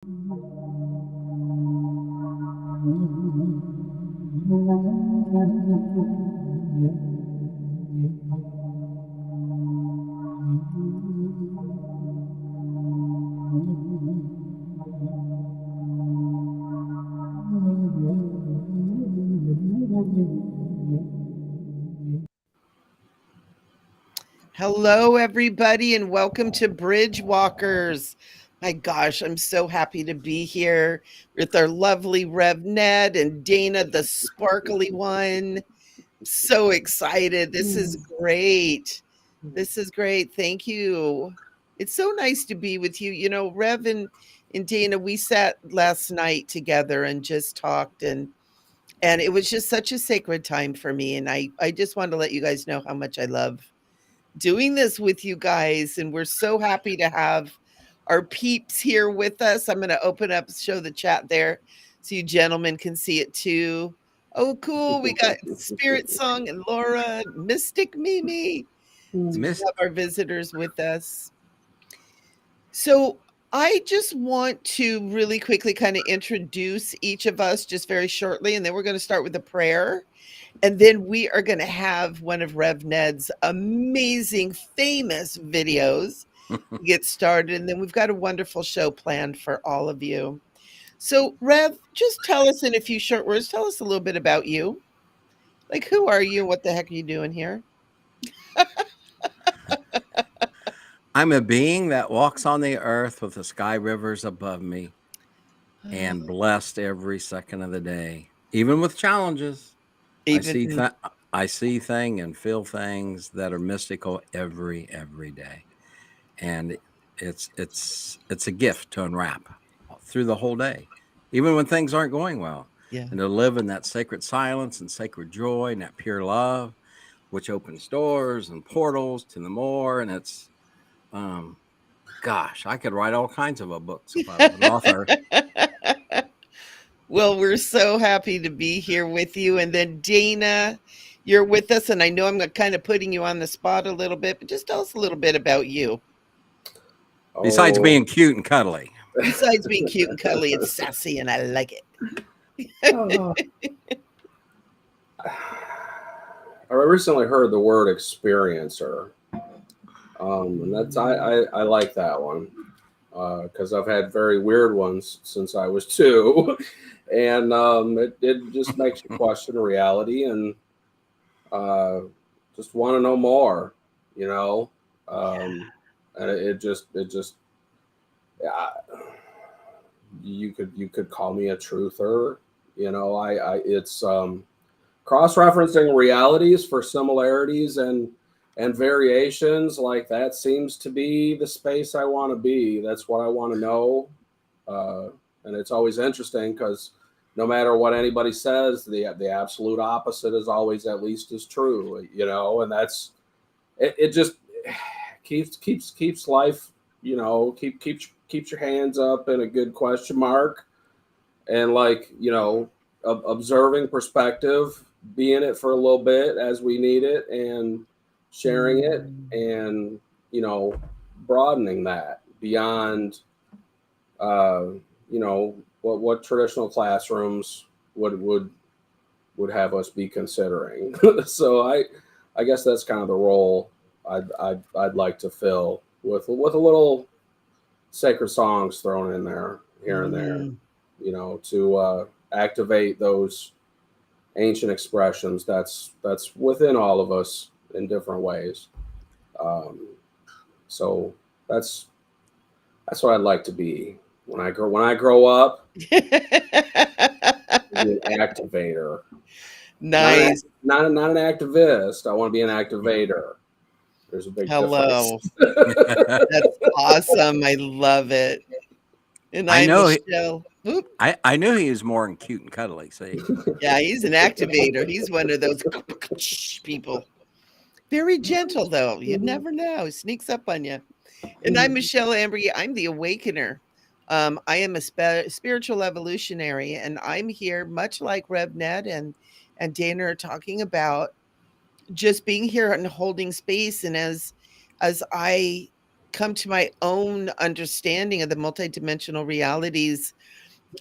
Hello, everybody, and welcome to Bridgewalkers. My gosh, I'm so happy to be here with our lovely Rev Ned and Dana, the sparkly one. I'm so excited. This is great. This is great. Thank you. It's so nice to be with you. You know, Rev and Dana, we sat last night together and just talked and it was just such a sacred time for me. And I just wanted to let you guys know how much I love doing this with you guys. And we're so happy to have our peeps here with us. I'm going to open up, show the chat there so you gentlemen can see it too. Oh, cool. We got Spirit Song and Laura, Mystic Mimi. So we have our visitors with us. So I just want to really quickly kind of introduce each of us just very shortly, and then we're going to start with a prayer. And then we are going to have one of Rev Ned's amazing, famous videos get started. And then we've got a wonderful show planned for all of you. So, Rev, just tell us in a few short words, tell us a little bit about you. Like, who are you? What the heck are you doing here? I'm a being that walks on the earth with the sky rivers above me and blessed every second of the day, even with challenges. I see things and feel things that are mystical every day, and it's a gift to unwrap through the whole day, even when things aren't going well. Yeah. And to live in that sacred silence and sacred joy and that pure love, which opens doors and portals to the more. And it's gosh, I could write all kinds of books if I was an author. Well, we're so happy to be here with you. And then Dana, you're with us. And I know I'm kind of putting you on the spot a little bit, but just tell us a little bit about you. Besides being cute and cuddly. Besides being cute and cuddly, it's sassy and I like it. I recently heard the word experiencer. And that's I like that one because I've had very weird ones since I was 2, and it just makes you question reality and just want to know more, you know. And it just yeah, you could call me a truther, you know. It's cross-referencing realities for similarities and variations like that seems to be the space I want to be. That's what I want to know. And it's always interesting because no matter what anybody says, the absolute opposite is always at least as true, you know, and that's, it just keeps life, you know, keeps your hands up in a good question mark. And like, you know, observing perspective, be in it for a little bit as we need it and sharing it and, you know, broadening that beyond, you know, what traditional classrooms would have us be considering. So I guess that's kind of the role I'd like to fill with a little sacred songs thrown in there here and there, you know, to activate those ancient expressions that's within all of us in different ways. So that's what I'd like to be when I grow up. Be an activator. Nice. Not an activist. I want to be an activator. There's a big difference. That's awesome. I love it. And I'm Michele. I knew he was more than cute and cuddly. See? Yeah, he's an activator. He's one of those people. Very gentle, though. You never know. He sneaks up on you. And I'm Michele Ambry. I'm the Awakener. I am a spiritual evolutionary, and I'm here, much like Rev Ned and Dana are talking about, just being here and holding space. And as I come to my own understanding of the multidimensional realities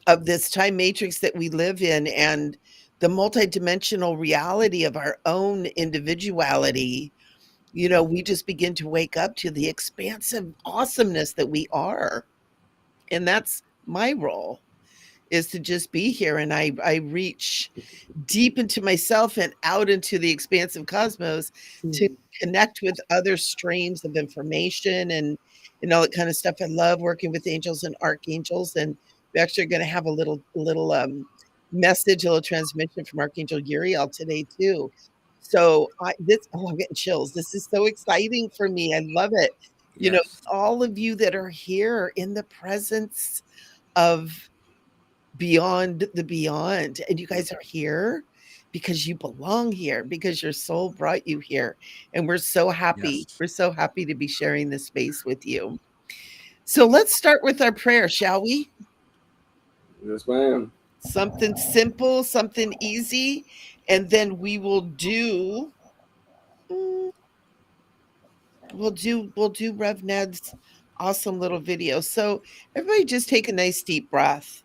of this time matrix that we live in, and the multidimensional reality of our own individuality. We just begin to wake up to the expansive awesomeness that we are. And that's my role, is to just be here. And I reach deep into myself and out into the expansive cosmos to connect with other streams of information and all that kind of stuff. I love working with angels and archangels, and we're actually going to have a little message, a little transmission from Archangel Uriel today too. So I'm getting chills. This is so exciting for me. I love it. Yes. All of you that are here in the presence of beyond the beyond, and you guys are here because you belong here, because your soul brought you here, and we're so happy. Yes. We're so happy to be sharing this space with you. So let's start with our prayer, shall we? Yes, ma'am. Something simple, something easy, and then we will do we'll do Rev Ned's awesome little video. So everybody just take a nice deep breath.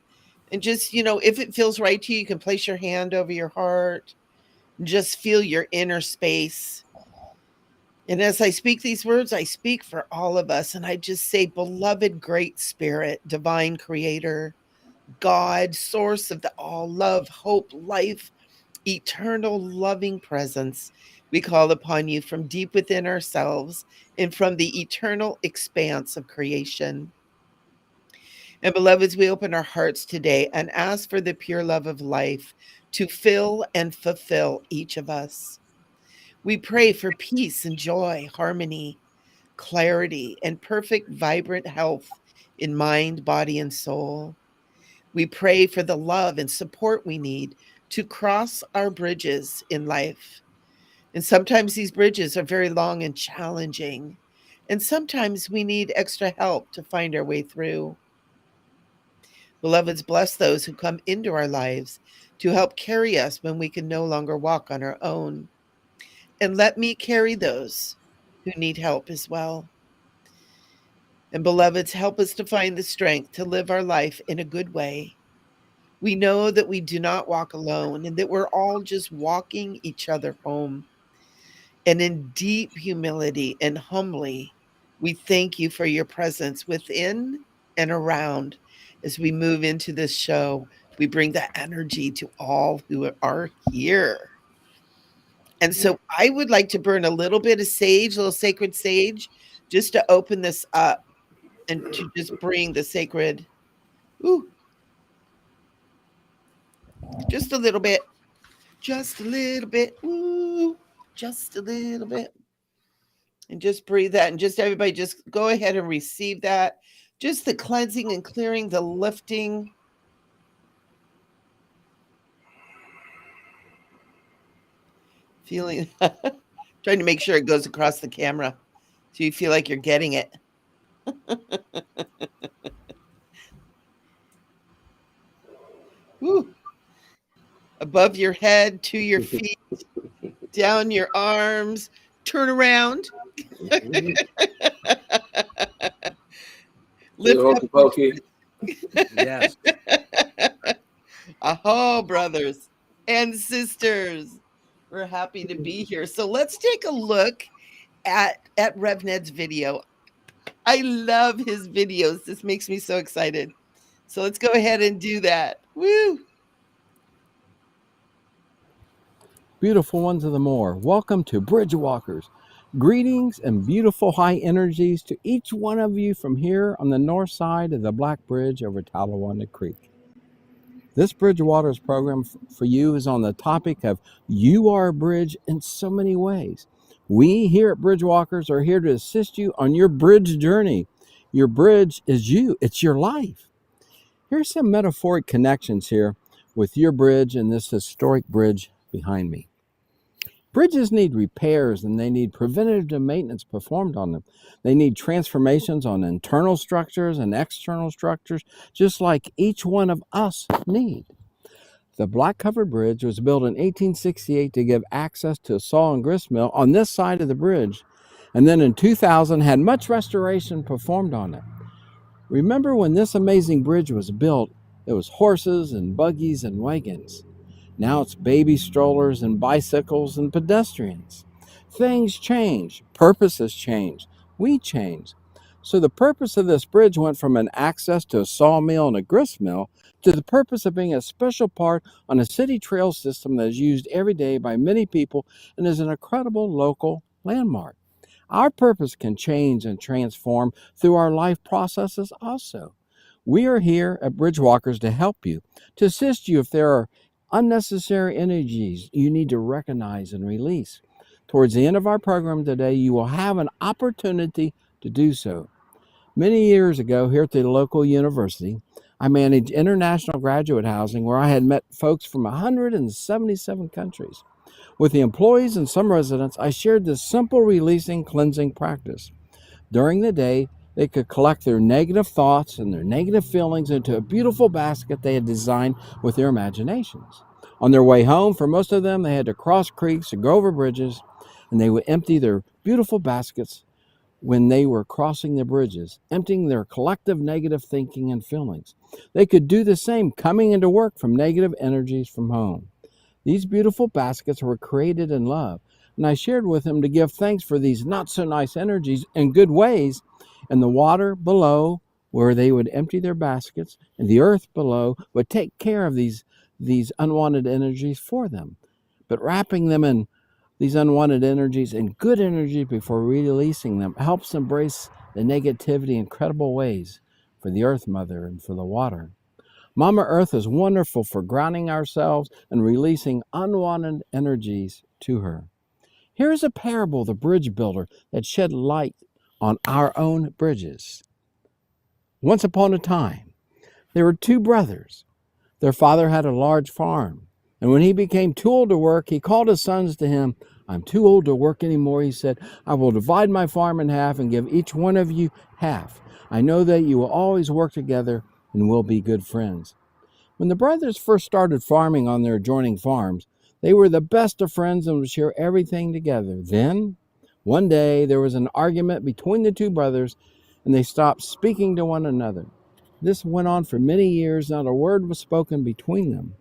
And just, if it feels right to you, you can place your hand over your heart and just feel your inner space. And as I speak these words, I speak for all of us. And I just say, beloved great spirit, divine creator, God, source of the all, love, hope, life, eternal loving presence, we call upon you from deep within ourselves and from the eternal expanse of creation. And beloveds, we open our hearts today and ask for the pure love of life to fill and fulfill each of us. We pray for peace and joy, harmony, clarity, and perfect, vibrant health in mind, body, and soul. We pray for the love and support we need to cross our bridges in life. And sometimes these bridges are very long and challenging. And sometimes we need extra help to find our way through. Beloveds, bless those who come into our lives to help carry us when we can no longer walk on our own. And let me carry those who need help as well. And beloveds, help us to find the strength to live our life in a good way. We know that we do not walk alone and that we're all just walking each other home. And in deep humility and humbly, we thank you for your presence within and around. As we move into this show, we bring that energy to all who are here. And so I would like to burn a little bit of sage, a little sacred sage, just to open this up and to just bring the sacred, just a little bit, just a little bit, just a little bit. And just breathe that, and just everybody just go ahead and receive that. Just the cleansing and clearing, the lifting. Feeling, trying to make sure it goes across the camera so you feel like you're getting it. Woo. Above your head, to your feet, down your arms, turn around. Lift up. Yes. Aho, brothers and sisters. We're happy to be here. So let's take a look at Rev Ned's video. I love his videos. This makes me so excited. So let's go ahead and do that. Woo! Beautiful ones of the more, welcome to Bridgewalkers. Greetings and beautiful high energies to each one of you from here on the north side of the Black Bridge over Talawanda Creek. This Bridgewaters program for you is on the topic of you are a bridge in so many ways. We here at Bridgewalkers are here to assist you on your bridge journey. Your bridge is you, it's your life. Here's some metaphoric connections here with your bridge and this historic bridge behind me. Bridges need repairs and they need preventative maintenance performed on them. They need transformations on internal structures and external structures, just like each one of us need. The Black Covered Bridge was built in 1868 to give access to a saw and grist mill on this side of the bridge. and then in 2000 had much restoration performed on it. Remember when this amazing bridge was built, it was horses and buggies and wagons. Now it's baby strollers and bicycles and pedestrians. Things change. Purpose has changed. We change. So the purpose of this bridge went from an access to a sawmill and a grist mill to the purpose of being a special part on a city trail system that is used every day by many people and is an incredible local landmark. Our purpose can change and transform through our life processes also. We are here at Bridgewalkers to help you, to assist you if there are unnecessary energies you need to recognize and release. Towards the end of our program today, you will have an opportunity to do so. Many years ago, here at the local university, I managed international graduate housing where I had met folks from 177 countries. With the employees and some residents, I shared this simple releasing cleansing practice. During the day, they could collect their negative thoughts and their negative feelings into a beautiful basket they had designed with their imaginations. On their way home, for most of them, they had to cross creeks or go over bridges, and they would empty their beautiful baskets when they were crossing the bridges, emptying their collective negative thinking and feelings. They could do the same coming into work from negative energies from home. These beautiful baskets were created in love, and I shared with them to give thanks for these not-so-nice energies in good ways, and the water below where they would empty their baskets, and the earth below would take care of these unwanted energies for them. But wrapping them in these unwanted energies in good energy before releasing them helps embrace the negativity in incredible ways for the Earth Mother and for the water. Mama Earth is wonderful for grounding ourselves and releasing unwanted energies to her. Here is a parable of the bridge builder that shed light on our own bridges. Once upon a time, there were two brothers. Their father had a large farm, and when he became too old to work, he called his sons to him. "I'm too old to work anymore," he said. "I will divide my farm in half and give each one of you half. I know that you will always work together and will be good friends." When the brothers first started farming on their adjoining farms, they were the best of friends and would share everything together. Then, one day, there was an argument between the two brothers, and they stopped speaking to one another. This went on for many years. Not a word was spoken between them.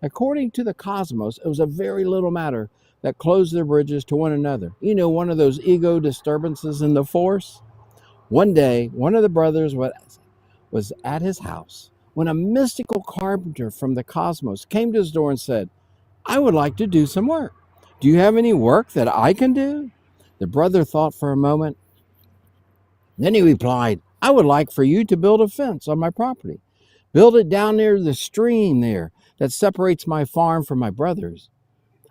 According to the cosmos, it was a very little matter that closed their bridges to one another. You know, one of those ego disturbances in the force? One day, one of the brothers was at his house when a mystical carpenter from the cosmos came to his door and said, "I would like to do some work. Do you have any work that I can do?" The brother thought for a moment. Then he replied, "I would like for you to build a fence on my property. Build it down near the stream there that separates my farm from my brother's.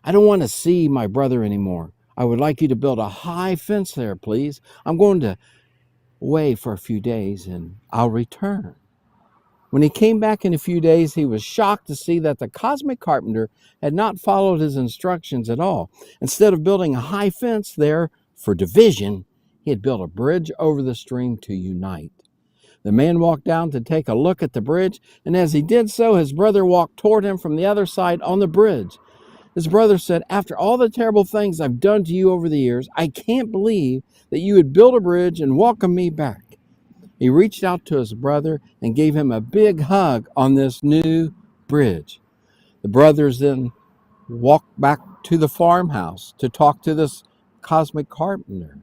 I don't want to see my brother anymore. I would like you to build a high fence there, please. I'm going away for a few days and I'll return." When he came back in a few days, he was shocked to see that the cosmic carpenter had not followed his instructions at all. Instead of building a high fence there for division, he had built a bridge over the stream to unite. The man walked down to take a look at the bridge, and as he did so, his brother walked toward him from the other side on the bridge. His brother said, "After all the terrible things I've done to you over the years, I can't believe that you would build a bridge and welcome me back." He reached out to his brother and gave him a big hug on this new bridge. The brothers then walked back to the farmhouse to talk to this cosmic carpenter.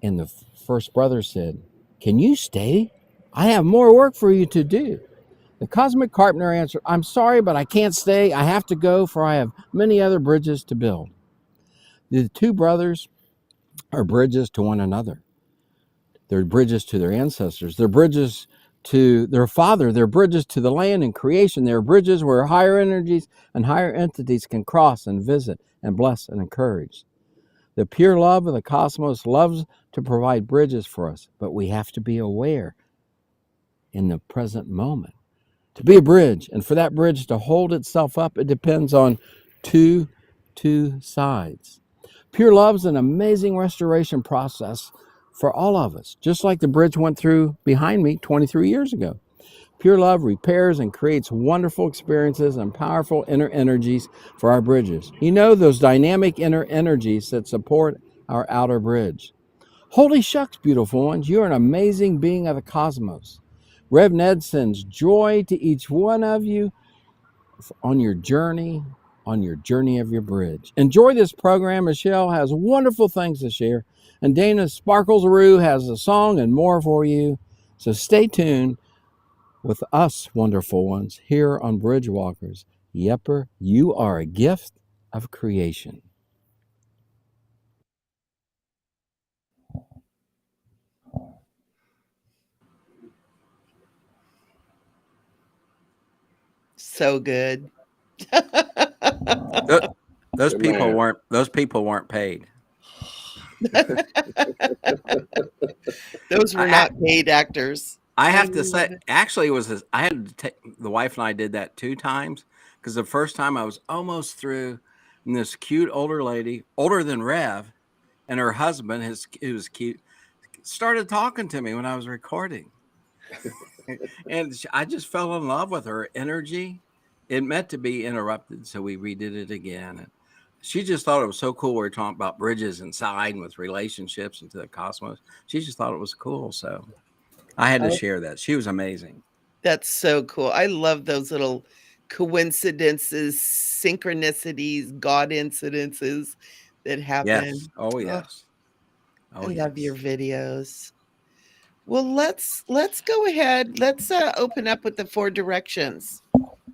And the first brother said, "Can you stay? I have more work for you to do." The cosmic carpenter answered, "I'm sorry, but I can't stay. I have to go, for I have many other bridges to build." The two brothers are bridges to one another. They're bridges to their ancestors. They're bridges to their father. They're bridges to the land and creation. They're bridges where higher energies and higher entities can cross and visit and bless and encourage. The pure love of the cosmos loves to provide bridges for us, but we have to be aware in the present moment. To be a bridge, and for that bridge to hold itself up, it depends on two sides. Pure love is an amazing restoration process for all of us, just like the bridge went through behind me 23 years ago. Pure love repairs and creates wonderful experiences and powerful inner energies for our bridges. You know, those dynamic inner energies that support our outer bridge. Holy shucks, beautiful ones, you're an amazing being of the cosmos. Rev Ned sends joy to each one of you on your journey of your bridge. Enjoy this program. Michele has wonderful things to share, and Dana Sparkles-Roo has a song and more for you. So stay tuned with us, wonderful ones, here on Bridgewalkers. Yepper, you are a gift of creation. So good. Those Good people man. weren't paid. Those were I, not paid actors. I I have to love say, it. actually, I had to take the wife and I did that 2 times because the first time I was almost through, and this cute older lady, older than Rev, and her husband, who was cute, started talking to me when I was recording, and I just fell in love with her energy. It meant to be interrupted, so we redid it again. And she just thought it was so cool. We were talking about bridges inside and with relationships into the cosmos. She just thought it was cool, so I had to share that. She was amazing. That's so cool. I love those little coincidences, synchronicities, God incidences that happen. Yes. Oh, yes. I Oh, love your yes. videos. Well, let's go ahead. Let's open up with the 4 directions.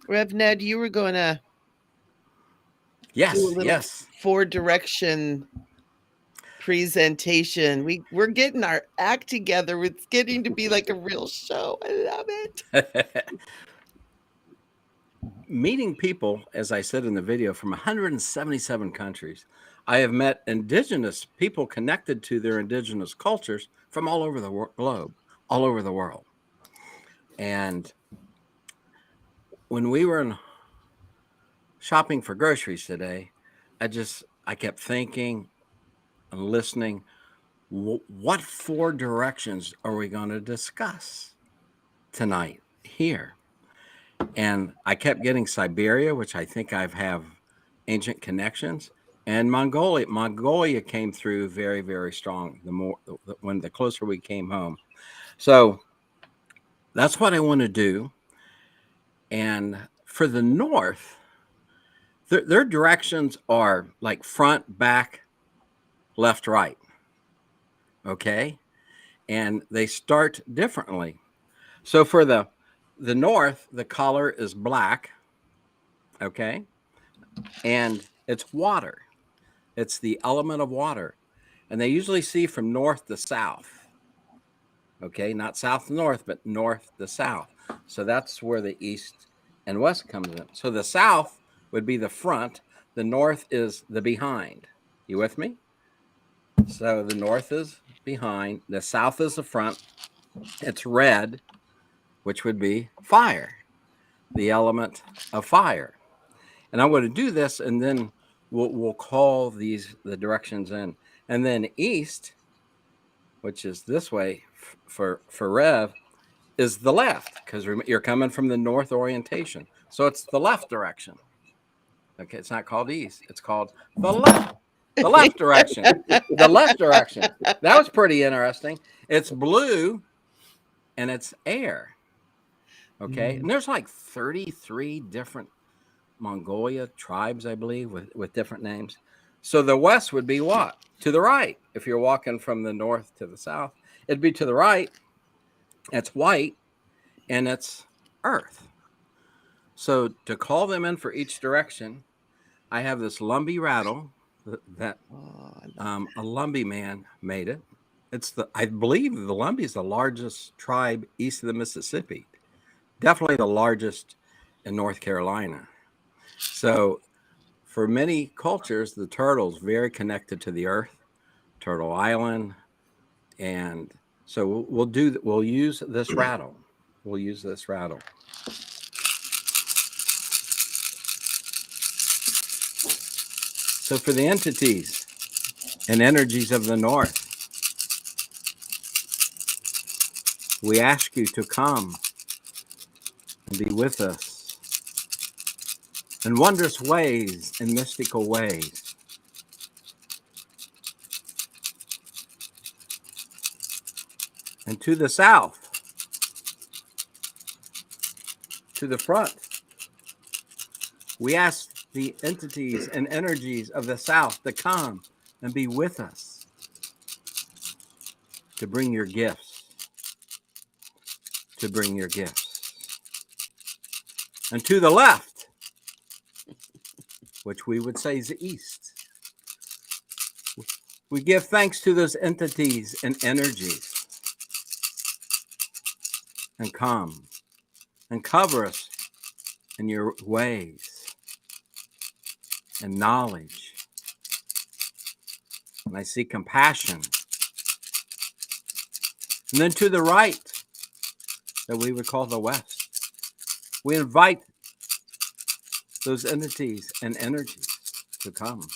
Rev Ned, you were going to do a Yes. little Yes. 4 direction presentation. We're getting our act together. It's getting to be like a real show. I love it. Meeting people, as I said in the video, from 177 countries. I have met indigenous people connected to their indigenous cultures from all over the globe, all over the world. And when we were shopping for groceries today, I kept thinking and listening, what 4 directions are we going to discuss tonight here? And I kept getting Siberia, which I think I have ancient connections, and Mongolia. Mongolia came through very, very strong. The closer we came home, so that's what I want to do. And for the North, their directions are like front, back, left, right. Okay, and they start differently. So for the North, the color is black. Okay, and it's water. It's the element of water. And they usually see from north to south. Okay, not south to north, but north to south. So that's where the east and west comes in. So the south would be the front, the north is the behind. You with me? So the north is behind, the south is the front. It's red, which would be fire, the element of fire. And I'm going to do this, and then we'll call the directions in. And then east, which is this way for Rev, is the left, because you're coming from the north orientation. So it's the left direction. Okay, it's not called east. It's called the left direction. The left direction. That was pretty interesting. It's blue and it's air. Okay, and there's like 33 different Mongolia tribes, I believe, with different names. So the west would be what? To the right. If you're walking from the north to the south, it'd be to the right. It's white and it's earth. So to call them in for each direction, I have this Lumbee rattle that a Lumbee man made it. I believe the Lumbee is the largest tribe east of the Mississippi. Definitely the largest in North Carolina. So for many cultures, the turtle's very connected to the earth, Turtle Island. And so we'll use this rattle. We'll use this rattle. So for the entities and energies of the north, we ask you to come and be with us in wondrous ways, in mystical ways. And to the south, to the front, we ask the entities and energies of the south to come and be with us, to bring your gifts, to bring your gifts. And to the left, which we would say is the east, we give thanks to those entities and energies, and come and cover us in your ways and knowledge. And I see compassion. And then to the right, that we would call the west, we invite those entities and energies to come.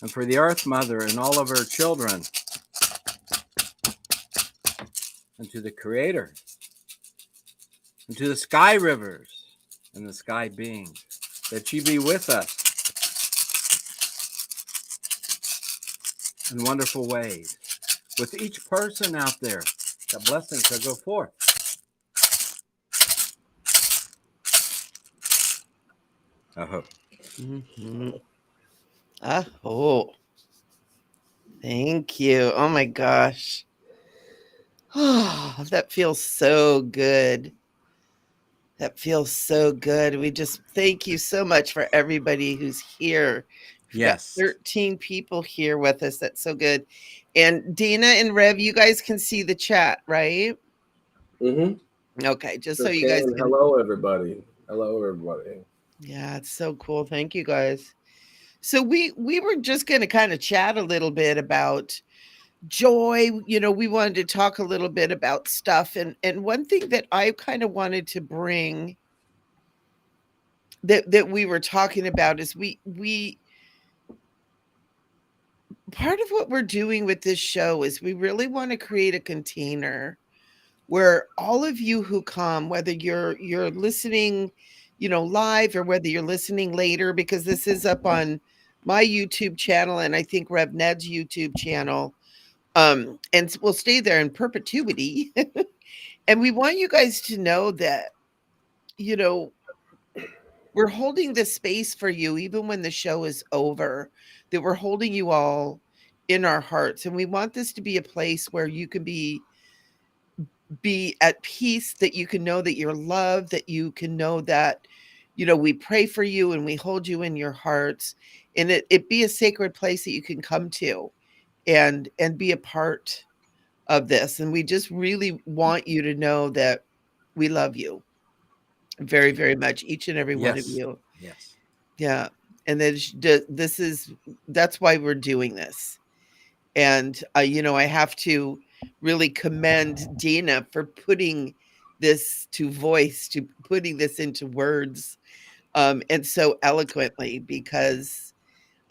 And for the Earth Mother and all of her children, and to the Creator, and to the sky rivers and the sky beings, that she be with us in wonderful ways. With each person out there, that blessings shall go forth. Aho. Mm-hmm. Oh, thank you. Oh my gosh. Oh, that feels so good. That feels so good. We just thank you so much for everybody who's here. We've got Yes. 13 people here with us. That's so good. And Dana and Rev, you guys can see the chat, right? Mm-hmm. Okay, just Sure so you guys can. can. Hello, everybody. Hello, everybody. Yeah, it's so cool. Thank you guys. So we were just going to kind of chat a little bit about joy. You know, we wanted to talk a little bit about stuff, and one thing that I kind of wanted to bring that we were talking about is we part of what we're doing with this show is we really want to create a container where all of you who come, whether you're listening, you know, live, or whether you're listening later, because this is up on my YouTube channel and I think Rev Ned's YouTube channel, and we'll stay there in perpetuity. And we want you guys to know that, you know, we're holding this space for you even when the show is over, that we're holding you all in our hearts, and we want this to be a place where you can be at peace, that you can know that you're loved, that you can know that, you know, we pray for you and we hold you in your hearts, and it be a sacred place that you can come to and be a part of this. And we just really want you to know that we love you very, very much, each and every one of Yes. you. Yes. Yeah. And then that's why we're doing this. And, you know, I have to really commend Dana for putting this to voice, to putting this into words, and so eloquently, because,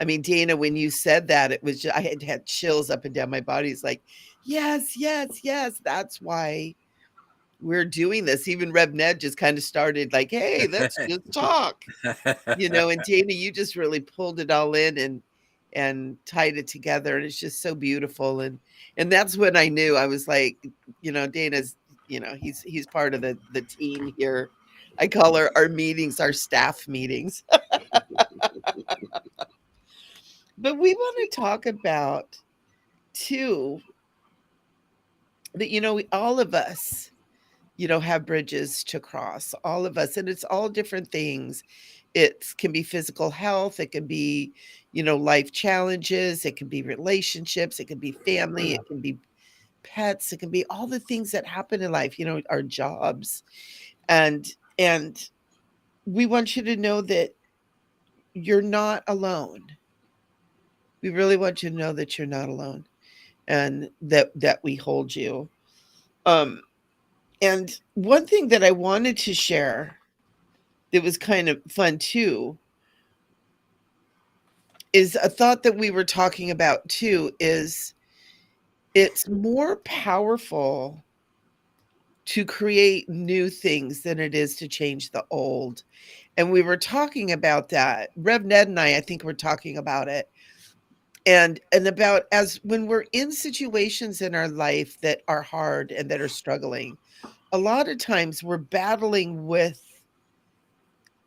I mean, Dana, when you said that, it was just, I had chills up and down my body. It's like, yes, yes, yes. That's why we're doing this. Even Rev Ned just kind of started like, hey, let's just talk, you know, and Dana, you just really pulled it all in and tied it together. And it's just so beautiful. And that's when I knew. I was like, you know, Dana's, you know, he's part of the team here. I call our meetings, our staff meetings. But we want to talk about too that, you know, all of us, you know, have bridges to cross, all of us, and it's all different things. It can be physical health, it can be, you know, life challenges, it can be relationships, it can be family, it can be pets, it can be all the things that happen in life, you know, our jobs. And we want you to know that you're not alone. We really want you to know that you're not alone, and that we hold you. And one thing that I wanted to share that was kind of fun too is a thought that we were talking about too, is it's more powerful to create new things than it is to change the old. And we were talking about that. Rev Ned and I think we're talking about it. And about as when we're in situations in our life that are hard and that are struggling, a lot of times we're battling with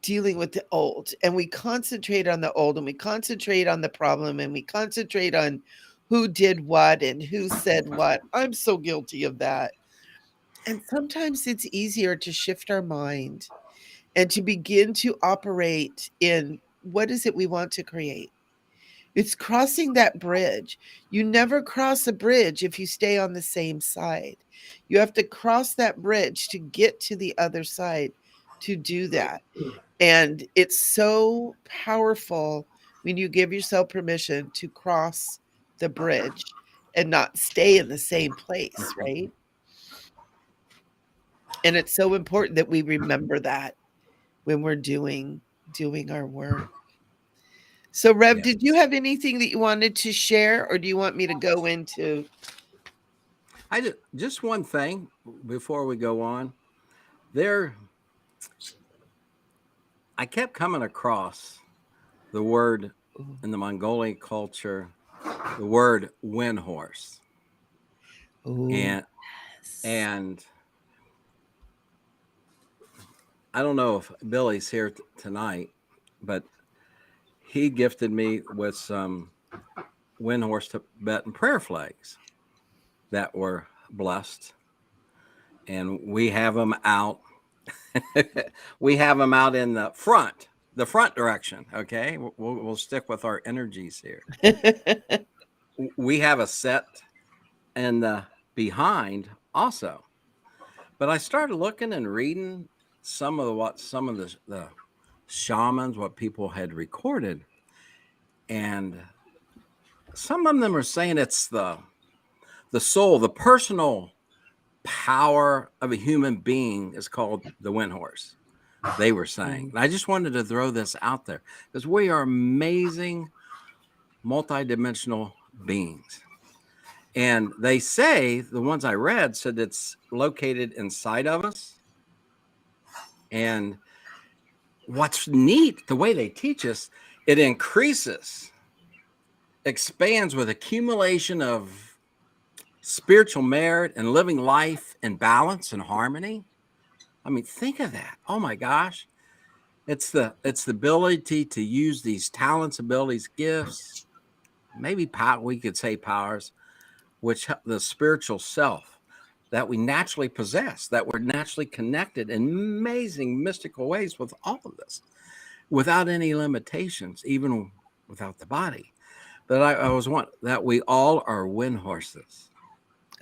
dealing with the old, and we concentrate on the old, and we concentrate on the problem, and we concentrate on who did what and who said what. I'm so guilty of that. And sometimes it's easier to shift our mind and to begin to operate in what is it we want to create. It's crossing that bridge. You never cross a bridge if you stay on the same side. You have to cross that bridge to get to the other side to do that. And it's so powerful when you give yourself permission to cross the bridge and not stay in the same place, right? And it's so important that we remember that when we're doing our work. So, Rev, Yes. did you have anything that you wanted to share, or do you want me to go into? Just one thing before we go on. I kept coming across the word in the Mongolian culture, the word wind horse. Oh, And and I don't know if Billy's here tonight, but he gifted me with some wind horse Tibetan prayer flags that were blessed, and we have them out. We have them out in the front direction. Okay, we'll stick with our energies here. We have a set in the behind also, but I started looking and reading some of the shamans, what people had recorded, and some of them are saying it's the soul, the personal power of a human being is called the wind horse. They were saying, and I just wanted to throw this out there because we are amazing, multidimensional beings. And they say, the ones I read said it's located inside of us. And what's neat, the way they teach us, it increases, expands with accumulation of spiritual merit and living life in balance and harmony. I mean, think of that. Oh my gosh. It's the ability to use these talents, abilities, gifts, maybe we could say powers, which the spiritual self that we naturally possess, that we're naturally connected in amazing mystical ways with all of this, without any limitations, even without the body. But I was one that we all are wind horses.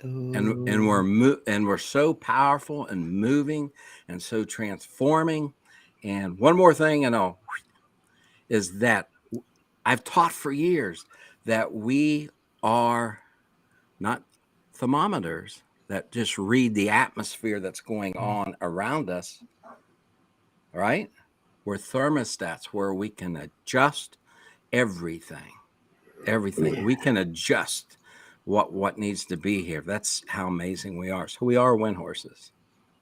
And we're so powerful and moving and so transforming. And one more thing, is that I've taught for years that we are not thermometers that just read the atmosphere that's going on around us. Right? We're thermostats where we can adjust everything. We can adjust what needs to be here. That's how amazing we are. So we are wind horses.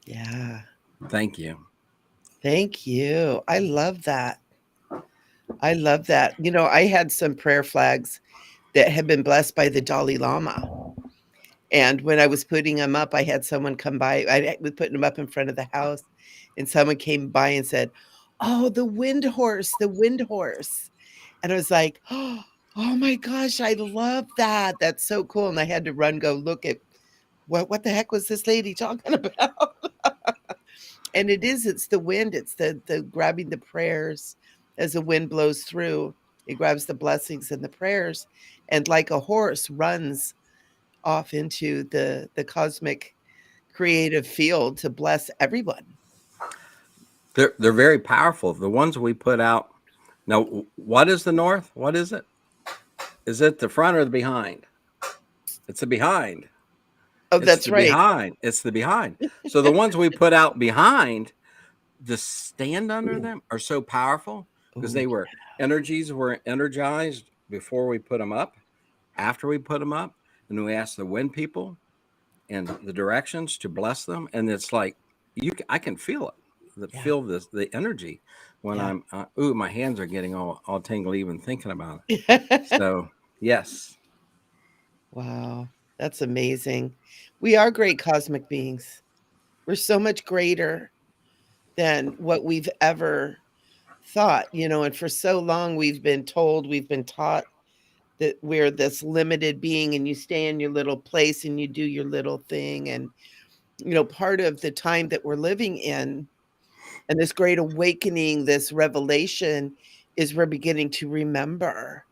Yeah. Thank you. Thank you. I love that. I love that. I had some prayer flags that had been blessed by the Dalai Lama. And when I was putting them up, I had someone come by. I was putting them up in front of the house, and someone came by and said, "Oh, the wind horse, the wind horse." And I was like, "Oh my gosh, I love that. That's so cool." And I had to run, go look at what the heck was this lady talking about? And it's the wind. It's the grabbing the prayers as the wind blows through. It grabs the blessings and the prayers, and like a horse runs off into the cosmic creative field to bless everyone. They're very powerful. The ones we put out. Now, what is the north? What is it? Is it the front or the behind? It's the behind. Oh, that's right. Behind. It's the behind. So the ones we put out behind, the stand under them are so powerful because energies were energized before we put them up, after we put them up, and we asked the wind people and the directions to bless them, and it's like I can feel it. Feel the energy when I'm. My hands are getting all tingly even thinking about it. So Yes. Wow, that's amazing. We are great cosmic beings. We're so much greater than what we've ever thought, and for so long we've been told, we've been taught that we're this limited being and you stay in your little place and you do your little thing. And, part of the time that we're living in and this great awakening, this revelation is we're beginning to remember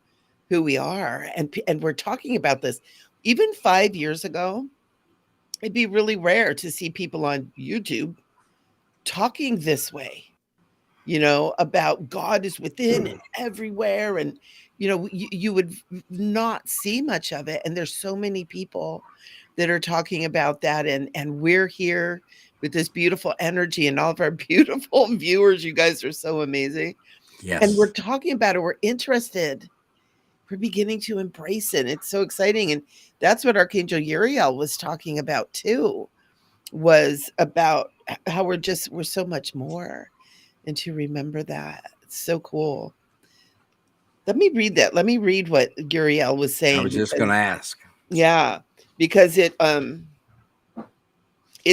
who we are. And we're talking about this. Even 5 years ago, it'd be really rare to see people on YouTube talking this way, about God is within and everywhere. And, you would not see much of it. And there's so many people that are talking about that. And we're here with this beautiful energy and all of our beautiful viewers. You guys are so amazing. And we're Yes. talking about it. We're interested. We're beginning to embrace it. It's so exciting. And that's what Archangel Uriel was talking about too, was about how we're so much more, and to remember that. It's so cool. Let me read that. Let me read what Uriel was I saying was just going to ask. yeah, because it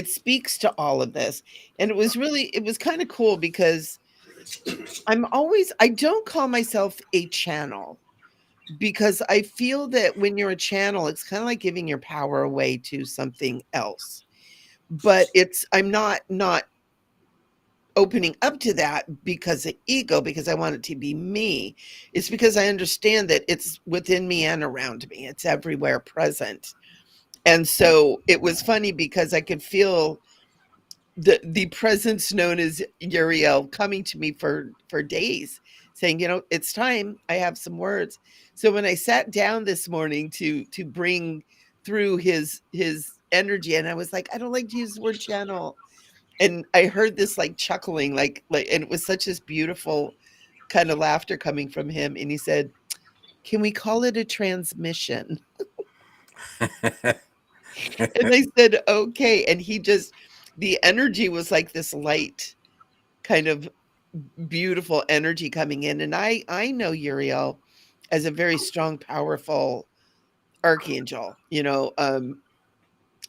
speaks to all of this. And it was kind of cool because I don't call myself a channel, because I feel that when you're a channel, it's kind of like giving your power away to something else. But I'm not opening up to that because of ego, because I want it to be me. It's because I understand that it's within me and around me. It's everywhere present. And so it was funny because I could feel the presence known as Uriel coming to me for days, saying, it's time. I have some words. So when I sat down this morning to bring through his energy, and I was like, I don't like to use the word channel. And I heard this like chuckling, and it was such this beautiful kind of laughter coming from him. And he said, can we call it a transmission? And I said, okay. And the energy was like this light, kind of beautiful energy coming in. And I know Uriel as a very strong, powerful archangel,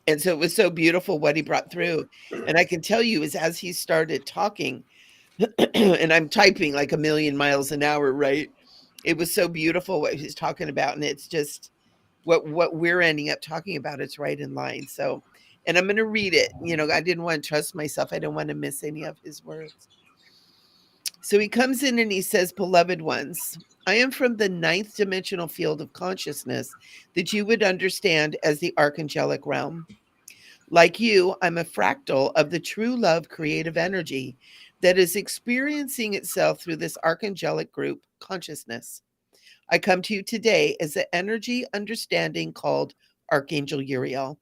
and so it was so beautiful what he brought through. And I can tell you is as he started talking, and I'm typing like a million miles an hour, right? It was so beautiful what he's talking about. And it's just what we're ending up talking about. It's right in line. So, and I'm going to read it. I didn't want to trust myself. I don't want to miss any of his words. So he comes in and he says, beloved ones, I am from the ninth dimensional field of consciousness that you would understand as the archangelic realm. Like you, I'm a fractal of the true love creative energy that is experiencing itself through this archangelic group consciousness. I come to you today as an energy understanding called Archangel Uriel.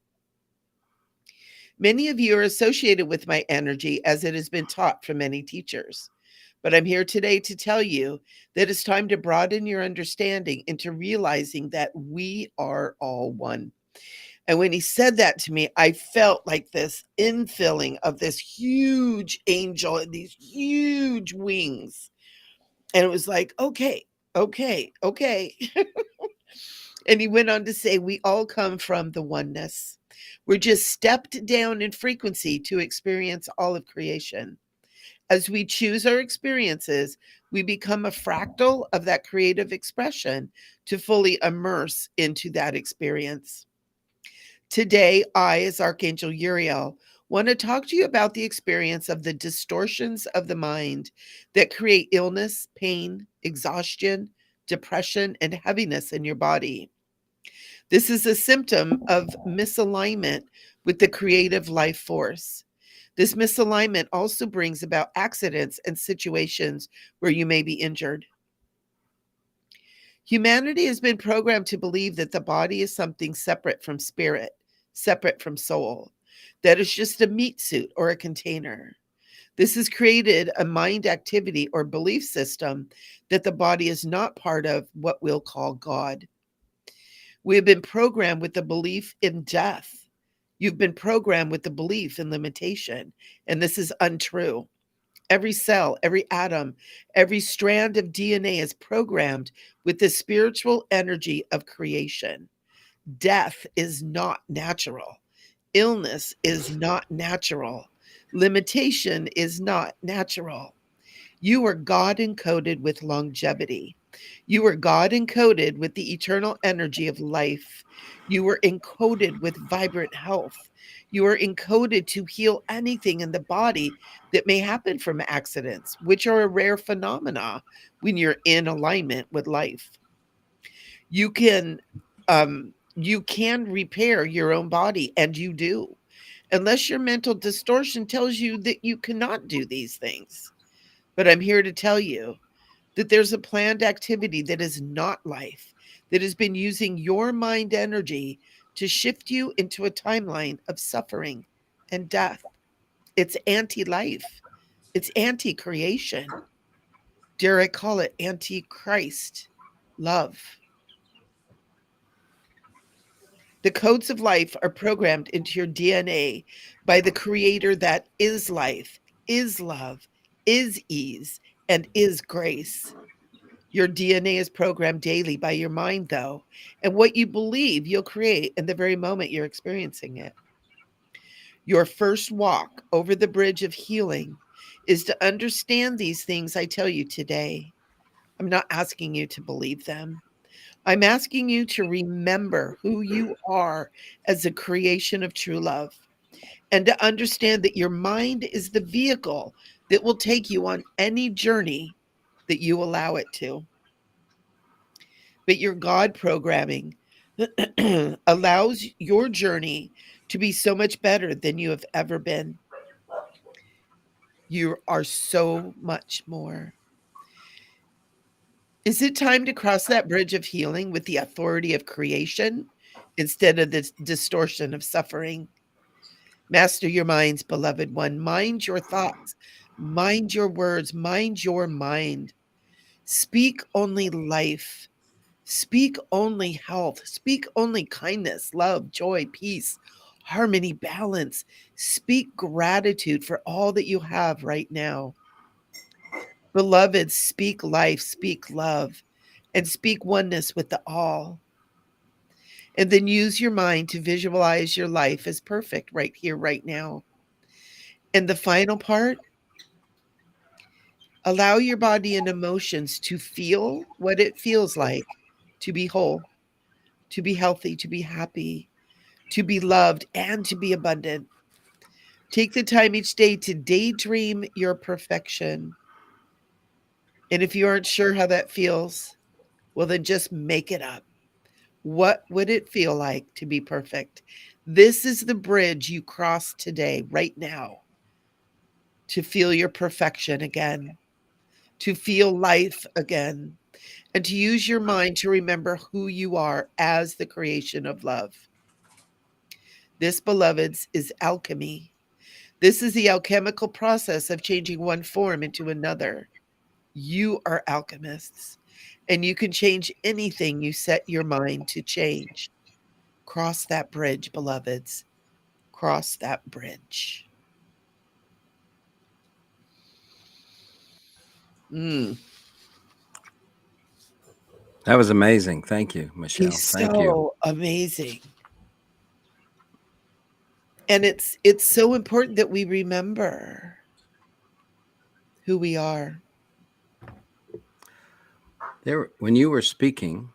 Many of you are associated with my energy as it has been taught from many teachers. But I'm here today to tell you that it's time to broaden your understanding into realizing that we are all one. And when he said that to me, I felt like this infilling of this huge angel and these huge wings. And it was like, okay, okay, okay. And he went on to say, we all come from the oneness. We're just stepped down in frequency to experience all of creation. As we choose our experiences, we become a fractal of that creative expression to fully immerse into that experience. Today, I, as Archangel Uriel, want to talk to you about the experience of the distortions of the mind that create illness, pain, exhaustion, depression, and heaviness in your body. This is a symptom of misalignment with the creative life force. This misalignment also brings about accidents and situations where you may be injured. Humanity has been programmed to believe that the body is something separate from spirit, separate from soul, that is just a meat suit or a container. This has created a mind activity or belief system that the body is not part of what we'll call God. We have been programmed with the belief in death. You've been programmed with the belief in limitation, and this is untrue. Every cell, every atom, every strand of DNA is programmed with the spiritual energy of creation. Death is not natural. Illness is not natural. Limitation is not natural. You are God encoded with longevity. You are God encoded with the eternal energy of life. You are encoded with vibrant health. You are encoded to heal anything in the body that may happen from accidents, which are a rare phenomena when you're in alignment with life. You can repair your own body, and you do, unless your mental distortion tells you that you cannot do these things. But I'm here to tell you that there's a planned activity that is not life, that has been using your mind energy to shift you into a timeline of suffering and death. It's anti-life. It's anti-creation. Dare I call it anti-Christ love. The codes of life are programmed into your DNA by the creator that is life, is love, is ease, and is grace. Your DNA is programmed daily by your mind, though, and what you believe you'll create in the very moment you're experiencing it. Your first walk over the bridge of healing is to understand these things I tell you today. I'm not asking you to believe them. I'm asking you to remember who you are as a creation of true love, and to understand that your mind is the vehicle that will take you on any journey that you allow it to. But your God programming allows your journey to be so much better than you have ever been. You are so much more. Is it time to cross that bridge of healing with the authority of creation instead of the distortion of suffering? Master your minds, beloved one. Mind your thoughts, mind your words, mind your mind. Speak only life. Speak only health. Speak only kindness, love, joy, peace, harmony, balance. Speak gratitude for all that you have right now. Beloved, speak life, speak love, and speak oneness with the all. And then use your mind to visualize your life as perfect right here, right now. And the final part, allow your body and emotions to feel what it feels like to be whole, to be healthy, to be happy, to be loved, and to be abundant. Take the time each day to daydream your perfection. And if you aren't sure how that feels, well, then just make it up. What would it feel like to be perfect? This is the bridge you cross today, right now, to feel your perfection again, to feel life again, and to use your mind to remember who you are as the creation of love. This, beloveds, is alchemy. This is the alchemical process of changing one form into another. You are alchemists, and you can change anything you set your mind to change. Cross that bridge, beloveds. Cross that bridge. Mm. That was amazing. Thank you, Michele. He's Thank you. so amazing. And it's so important that we remember who we are. There, when you were speaking,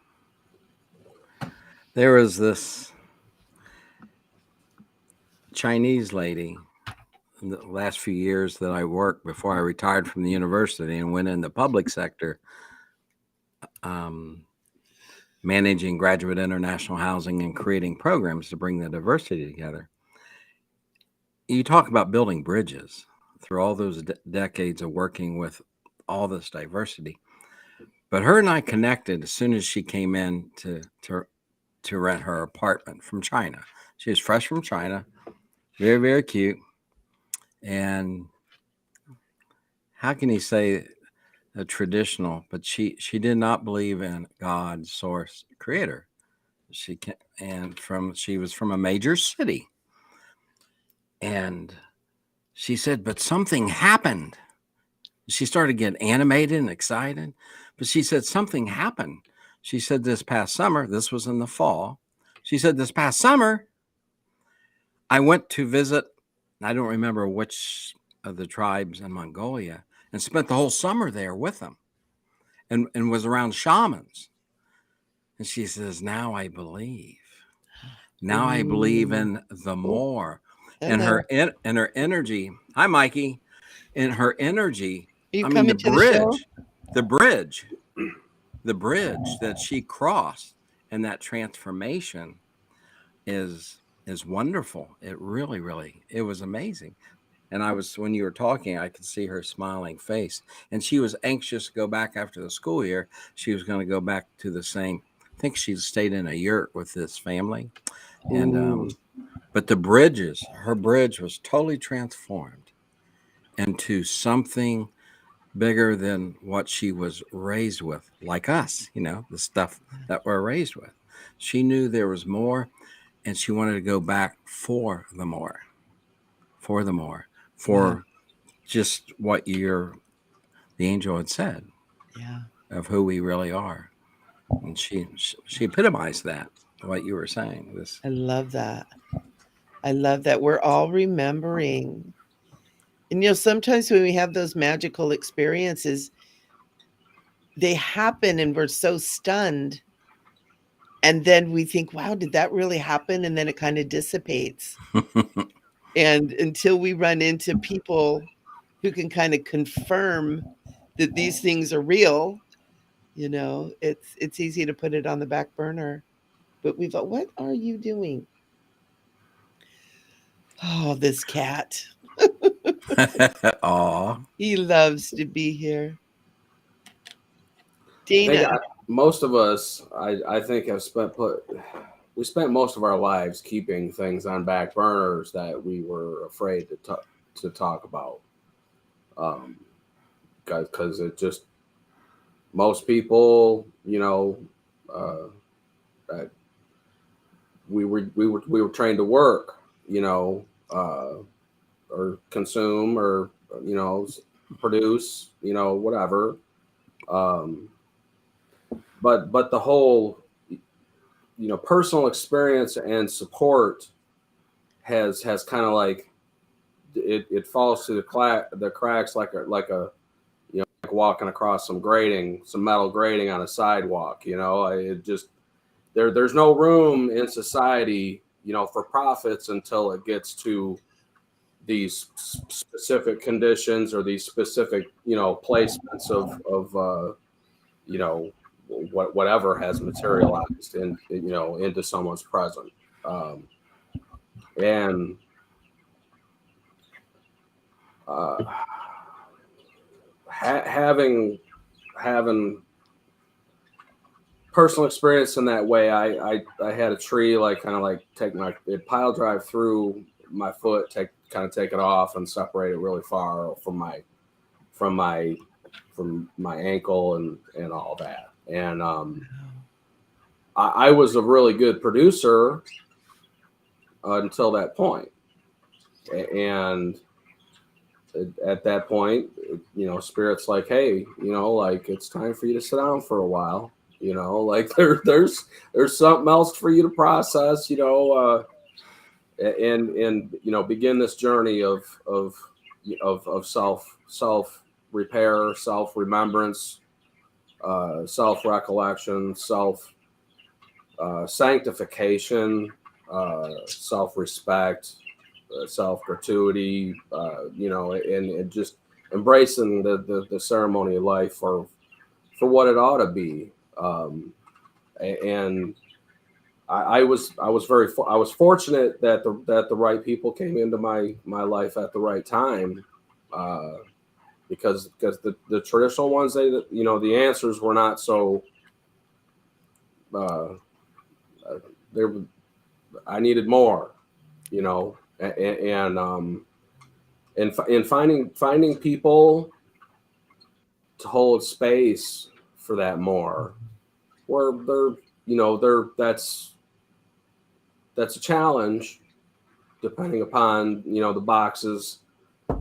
there was this Chinese lady in the last few years that I worked before I retired from the university and went in the public sector, managing graduate international housing and creating programs to bring the diversity together. You talk about building bridges through all those decades of working with all this diversity. But her and I connected as soon as she came in to rent her apartment from China. She was fresh from China, very, very cute. And how can you say a traditional, but she did not believe in God, source, creator. She was from a major city. And she said, but something happened. She started getting animated and excited, but she said something happened. She said this past summer, this was in the fall. She said this past summer, I went to visit, I don't remember which of the tribes in Mongolia, and spent the whole summer there with them and was around shamans. And she says, now I believe. Now I believe in the more. And her energy. Hi, Mikey. And her energy. You I mean, coming to the show? the bridge that she crossed, and that transformation is wonderful. It really, it was amazing. And when you were talking, I could see her smiling face, and she was anxious to go back after the school year. She was going to go back to the same. I think she stayed in a yurt with this family, and but her bridge was totally transformed into something bigger than what she was raised with, like us, the stuff that we're raised with. She knew there was more, and she wanted to go back for the more, just what the angel had said, of who we really are. And she epitomized that, what you were saying. I love that. We're all remembering. And sometimes when we have those magical experiences, they happen and we're so stunned. And then we think, wow, did that really happen? And then it kind of dissipates. And until we run into people who can kind of confirm that these things are real, it's easy to put it on the back burner. But we thought, what are you doing? Oh, this cat. Aw. He loves to be here. Dana. Most of us, I think, we spent most of our lives keeping things on back burners that we were afraid to talk about. Because it just, most people, we were trained to work, or consume, or produce, whatever. But the whole, personal experience and support has kind of like it falls through the cracks like walking across some metal grating on a sidewalk. It just there's no room in society, for profits until it gets to these specific conditions or these specific, placements of whatever has materialized into someone's present. And having personal experience in that way, I had a tree it pile drive through my foot, take it off and separate it really far from my ankle and all that. And I was a really good producer until that point. And at that point, Spirit's like, hey, it's time for you to sit down for a while. There's something else for you to process, and begin this journey of self repair, self remembrance, self recollection, self sanctification, self respect, self gratuity, and just embracing the ceremony of life for what it ought to be. And I was fortunate that the right people came into my life at the right time, because the traditional ones, the answers were not so. I needed more, and finding people to hold space for that more, where that's a challenge, depending upon the boxes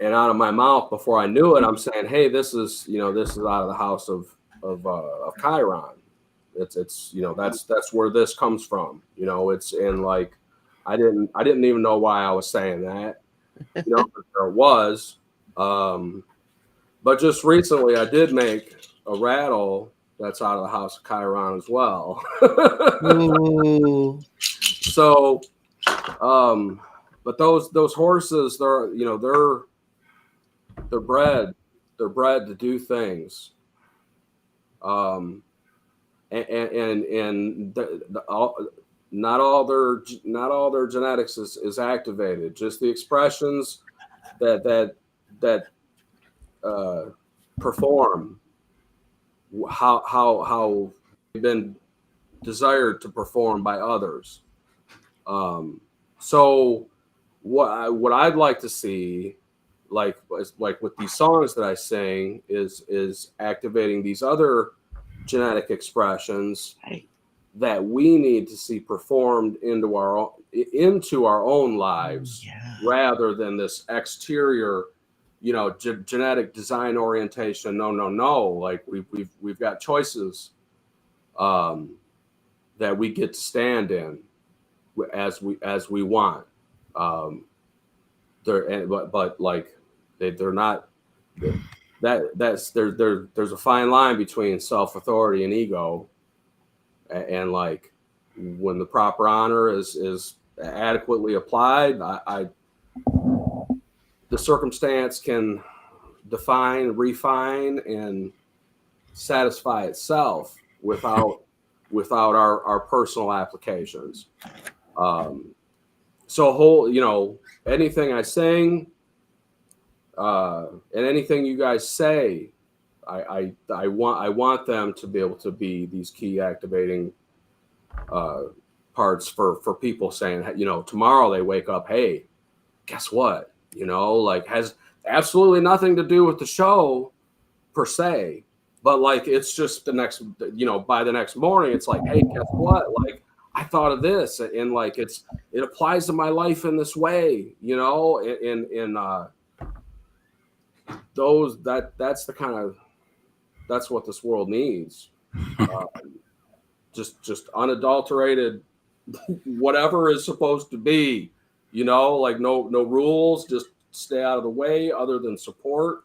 And out of my mouth, before I knew it, I'm saying, hey, this is out of the house of Chiron. It's that's where this comes from. It's in like I didn't even know why I was saying that. But there it was. But just recently I did make a rattle that's out of the house of Chiron as well. Ooh. So but those horses, they're bred to do things. And not all their genetics is activated. Just the expressions that perform how they've been desired to perform by others. So what I'd like to see, like with these songs that I sing, is activating these other genetic expressions that we need to see performed into our own lives, rather than this exterior, genetic design orientation. No. Like we've got choices that we get to stand in as we want. But they're not. There's a fine line between self-authority and ego, and like when the proper honor is adequately applied, the circumstance can define, refine, and satisfy itself without our personal applications. So anything I sing, and anything you guys say, I want them to be able to be these key activating parts for people saying, tomorrow they wake up, hey, guess what? Has absolutely nothing to do with the show per se, but like it's just the next, by the next morning, it's like, hey, guess what? Like I thought of this, and like it applies to my life in this way, that's what this world needs. Just unadulterated whatever is supposed to be, like no rules, just stay out of the way, other than support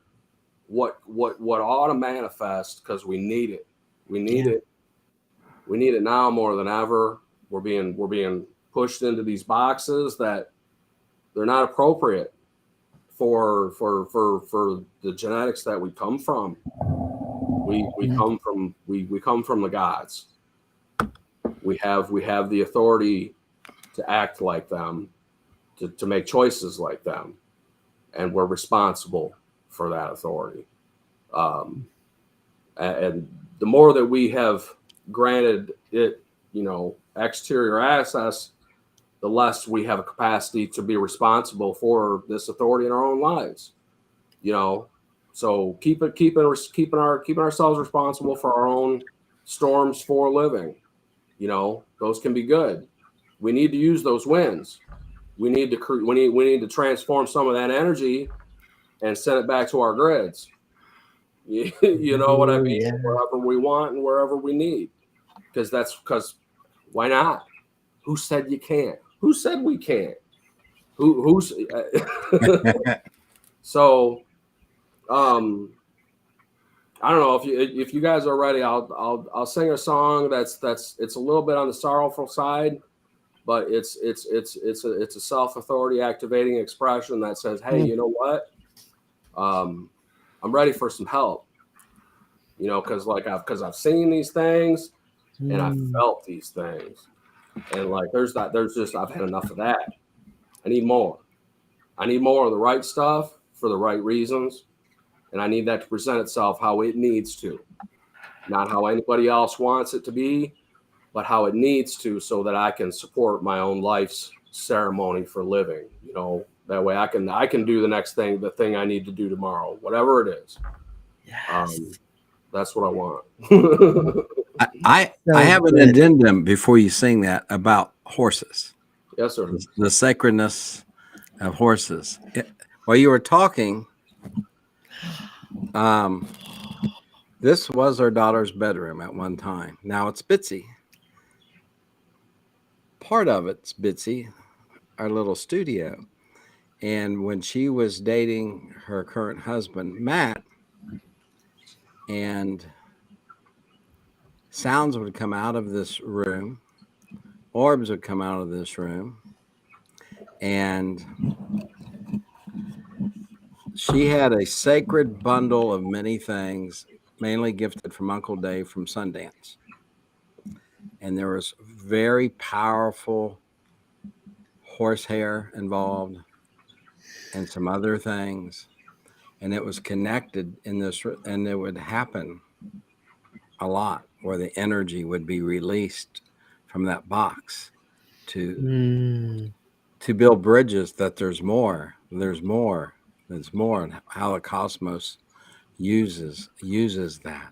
what ought to manifest, because we need it. We need it now more than ever. We're being pushed into these boxes that they're not appropriate for the genetics that we come from. We come from the gods. We have the authority to act like them, to make choices like them, and we're responsible for that authority. And the more that we have granted it, exterior access, the less we have a capacity to be responsible for this authority in our own lives. So keeping ourselves responsible for our own storms for a living. Those can be good. We need to use those wins. We need to transform some of that energy and send it back to our grids. You know what I mean? Yeah. Wherever we want and wherever we need. Because why not? Who said you can't? Who said we can't? Who's So I don't know if you guys are ready. I'll sing a song that's it's a little bit on the sorrowful side, but it's a self-authority activating expression that says, hey, you know what? I'm ready for some help. Because I've seen these things and I've felt these things, and like there's just I've had enough of that. I need more. I need more of the right stuff for the right reasons. And I need that to present itself how it needs to, not how anybody else wants it to be, but how it needs to, so that I can support my own life's ceremony for living. That way I can do the thing I need to do tomorrow, whatever it is. Yes. That's what I want. I have an addendum before you sing that about horses. Yes, sir. The sacredness of horses. While you were talking, this was our daughter's bedroom at one time. Now it's Bitsy. Part of it's Bitsy, our little studio. And when she was dating her current husband, Matt, and sounds would come out of this room, orbs would come out of this room, and she had a sacred bundle of many things, mainly gifted from Uncle Dave from Sundance. And there was very powerful horsehair involved and some other things. And it was connected in this, and it would happen a lot where the energy would be released from that box to build bridges that there's more, and how the cosmos uses that.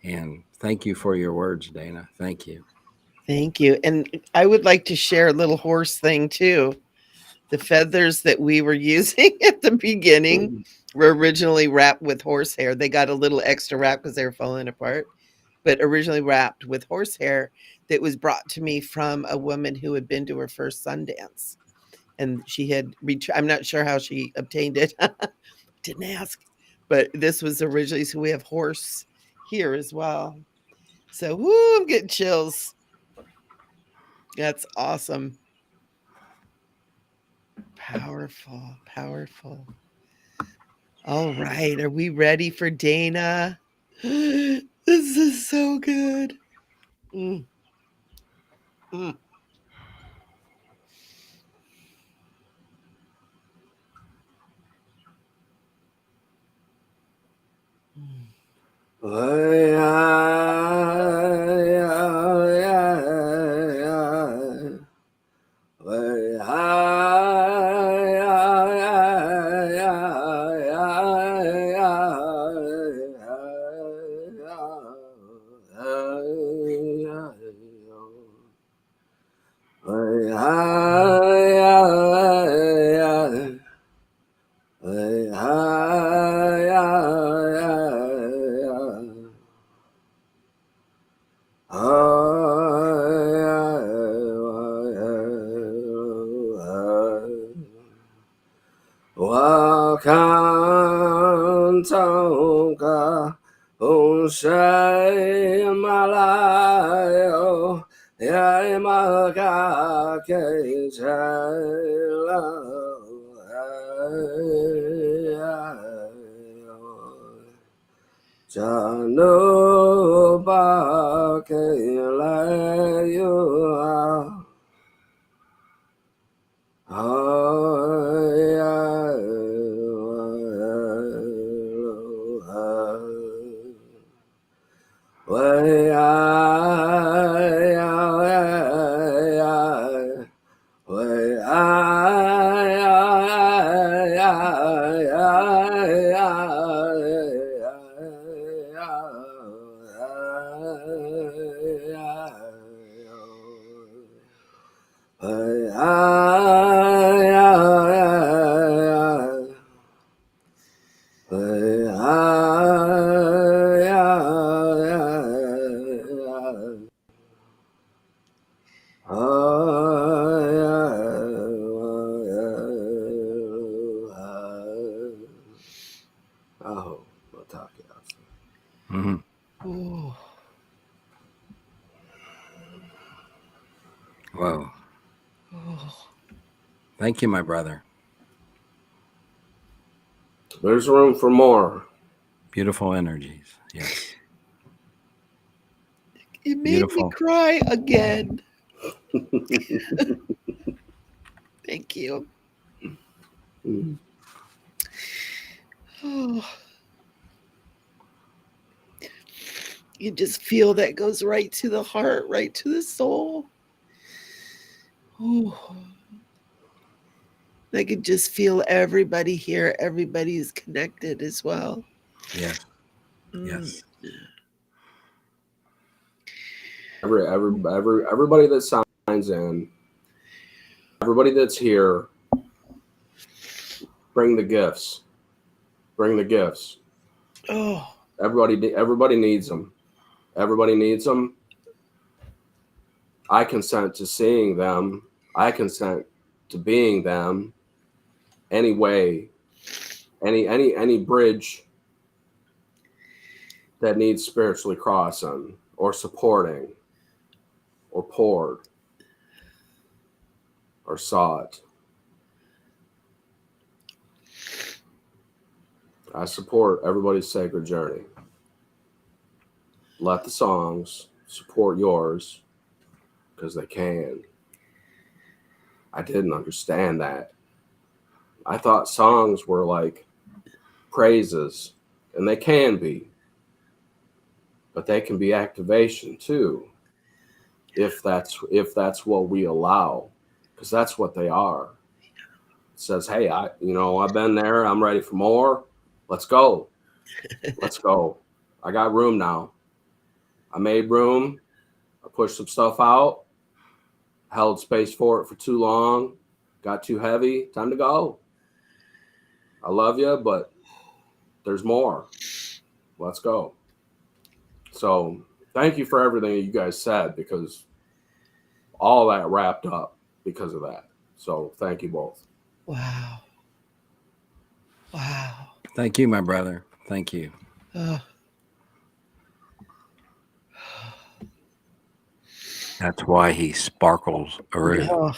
And thank you for your words, Dana. Thank you. Thank you. And I would like to share a little horse thing too. The feathers that we were using at the beginning were originally wrapped with horsehair. They got a little extra wrap because they were falling apart, but originally wrapped with horsehair that was brought to me from a woman who had been to her first Sundance. And she had, I'm not sure how she obtained it. Didn't ask. But this was originally, so we have horse here as well. So, whoo, I'm getting chills. That's awesome. Powerful, powerful. All right. Are we ready for Dana? This is so good. Mm. Mm. Mm-hmm. Whoa. Thank you, my brother. There's room for more. Beautiful energies. Yes. You made me cry again. Thank you. Oh. You just feel that goes right to the heart, right to the soul. Oh. I could just feel everybody here. Everybody's connected as well. Yes. Yes. Everybody that signs in, everybody that's here, Bring the gifts. Bring the gifts. Oh, Everybody needs them. Everybody needs them. I consent to seeing them. I consent to being them. Any way, any bridge that needs spiritually crossing or supporting or poured or sought. I support everybody's sacred journey. Let the songs support yours because they can. I didn't understand that. I thought songs were like praises, and they can be, but they can be activation too, if that's what we allow, because that's what they are. It says, hey, I've been there, I'm ready for more. Let's go. Let's go. I got room now. I made room. I pushed some stuff out, held space for it for too long, got too heavy. Time to go. I love you, but there's more. Let's go. So thank you for everything you guys said, because all that wrapped up because of that. So thank you both. wow. Wow. Thank you, my brother. Thank you. That's why he sparkles around. Oh.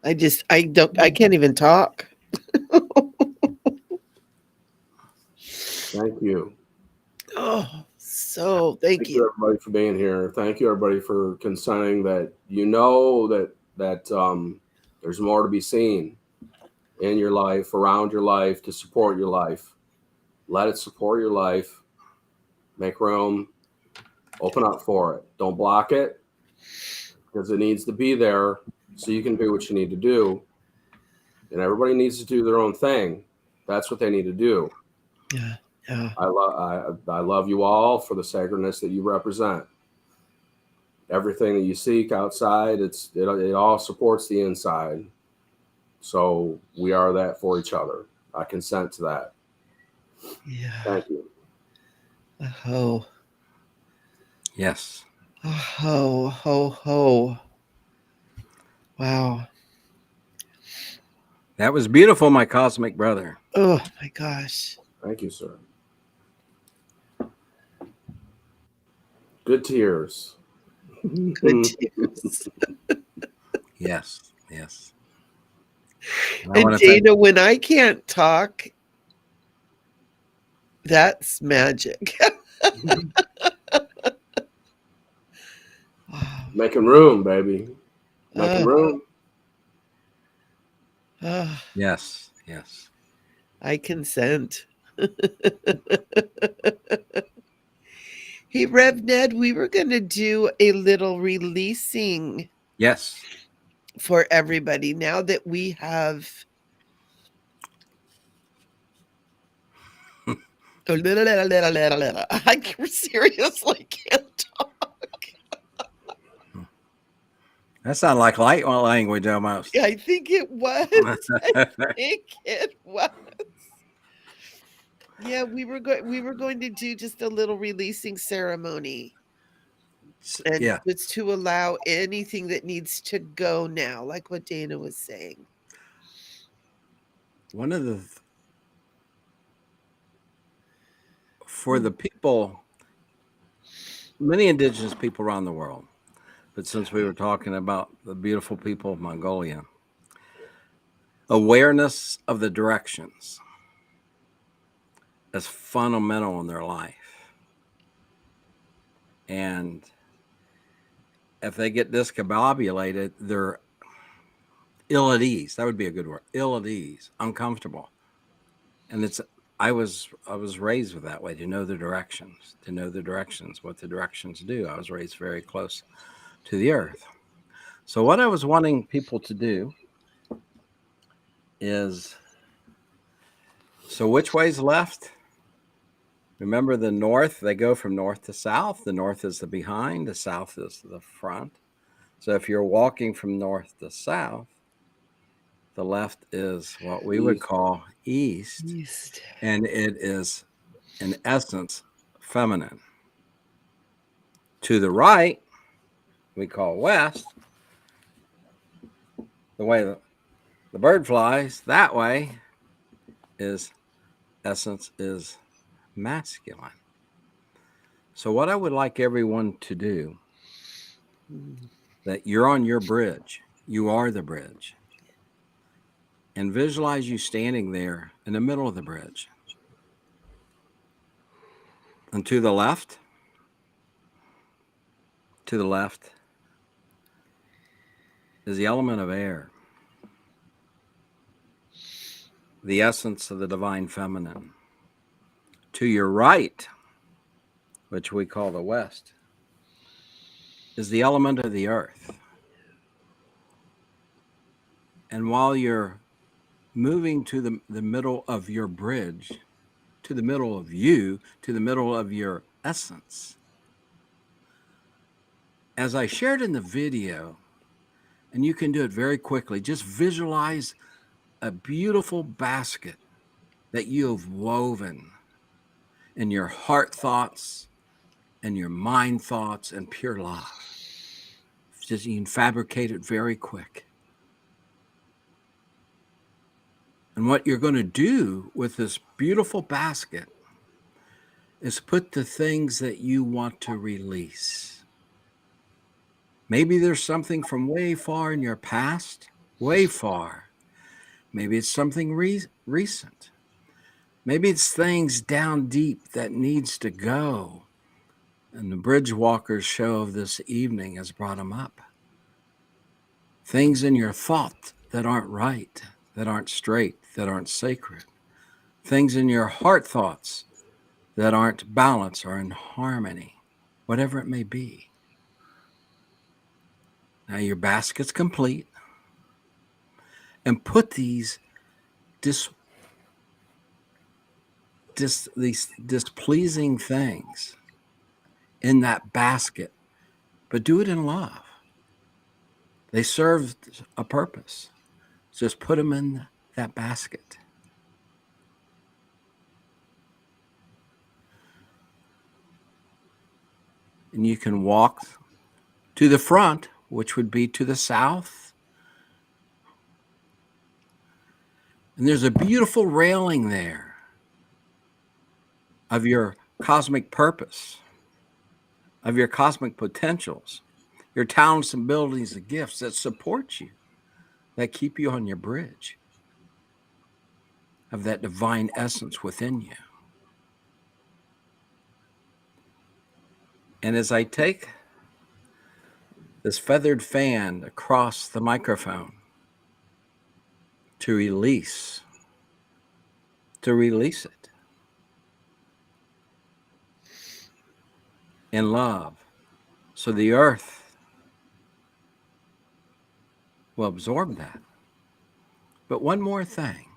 I can't even talk. Thank you. Oh, so thank you. Everybody for being here. Thank you everybody for consenting that there's more to be seen in your life, around your life, to support your life. Let it support your life. Make room. Open up for it. Don't block it, because it needs to be there so you can do what you need to do. And everybody needs to do their own thing. That's what they need to do. Yeah. Yeah. I love you all for the sacredness that you represent. Everything that you seek outside, it all supports the inside. So we are that for each other. I consent to that. Yeah. Thank you. Oh. Yes. Oh, ho, ho. Wow. That was beautiful, my cosmic brother. Oh my gosh. Thank you, sir. Good tears. Good tears. Yes. Yes. And Dana, when I can't talk, that's magic. Wow. Making room, baby. Making room. Yes. Yes. I consent. Hey, Rev Ned, we were going to do a little releasing. Yes. For everybody now that we have. I seriously can't talk. That sounded like light language almost. I think it was. Yeah, we were going to do just a little releasing ceremony. And it's to allow anything that needs to go now, like what Dana was saying. One of the for the people, many indigenous people around the world, but since we were talking about the beautiful people of Mongolia, awareness of the directions is fundamental in their life. And if they get discombobulated, they're ill at ease. That would be a good word. Ill at ease, uncomfortable. And I was raised with that way, to know the directions, what the directions do. I was raised very close to the earth. So what I was wanting people to do is, so which way's left? Remember the north, they go from north to south. The north is the behind, the south is the front. So if you're walking from north to south, The left is what we would call east, and it is, in essence, feminine. To the right, we call west. The way the bird flies that way is essence is masculine. So what I would like everyone to do, that you're on your bridge, you are the bridge, and visualize you standing there in the middle of the bridge. And to the left is the element of air, the essence of the divine feminine. To your right, which we call the west, is the element of the earth. And while you're moving to the middle of your bridge, to the middle of you, to the middle of your essence, as I shared in the video, and you can do it very quickly, just visualize a beautiful basket that you have woven in your heart thoughts and your mind thoughts and pure love. Just you can fabricate it very quick. And what you're going to do with this beautiful basket is put the things that you want to release. Maybe there's something from way far in your past, way far. Maybe it's something recent. Maybe it's things down deep that needs to go. And the Bridgewalkers show of this evening has brought them up. Things in your thought that aren't right, that aren't straight, that aren't sacred. Things in your heart thoughts that aren't balanced or in harmony, whatever it may be. Now your basket's complete. And put these displeasing things in that basket, but do it in love. They serve a purpose. Just put them in that basket. And you can walk to the front, which would be to the south. And there's a beautiful railing there of your cosmic purpose, of your cosmic potentials, your talents and abilities and gifts that support you, that keep you on your bridge of that divine essence within you. And as I take this feathered fan across the microphone to release it in love, so the earth will absorb that. But one more thing.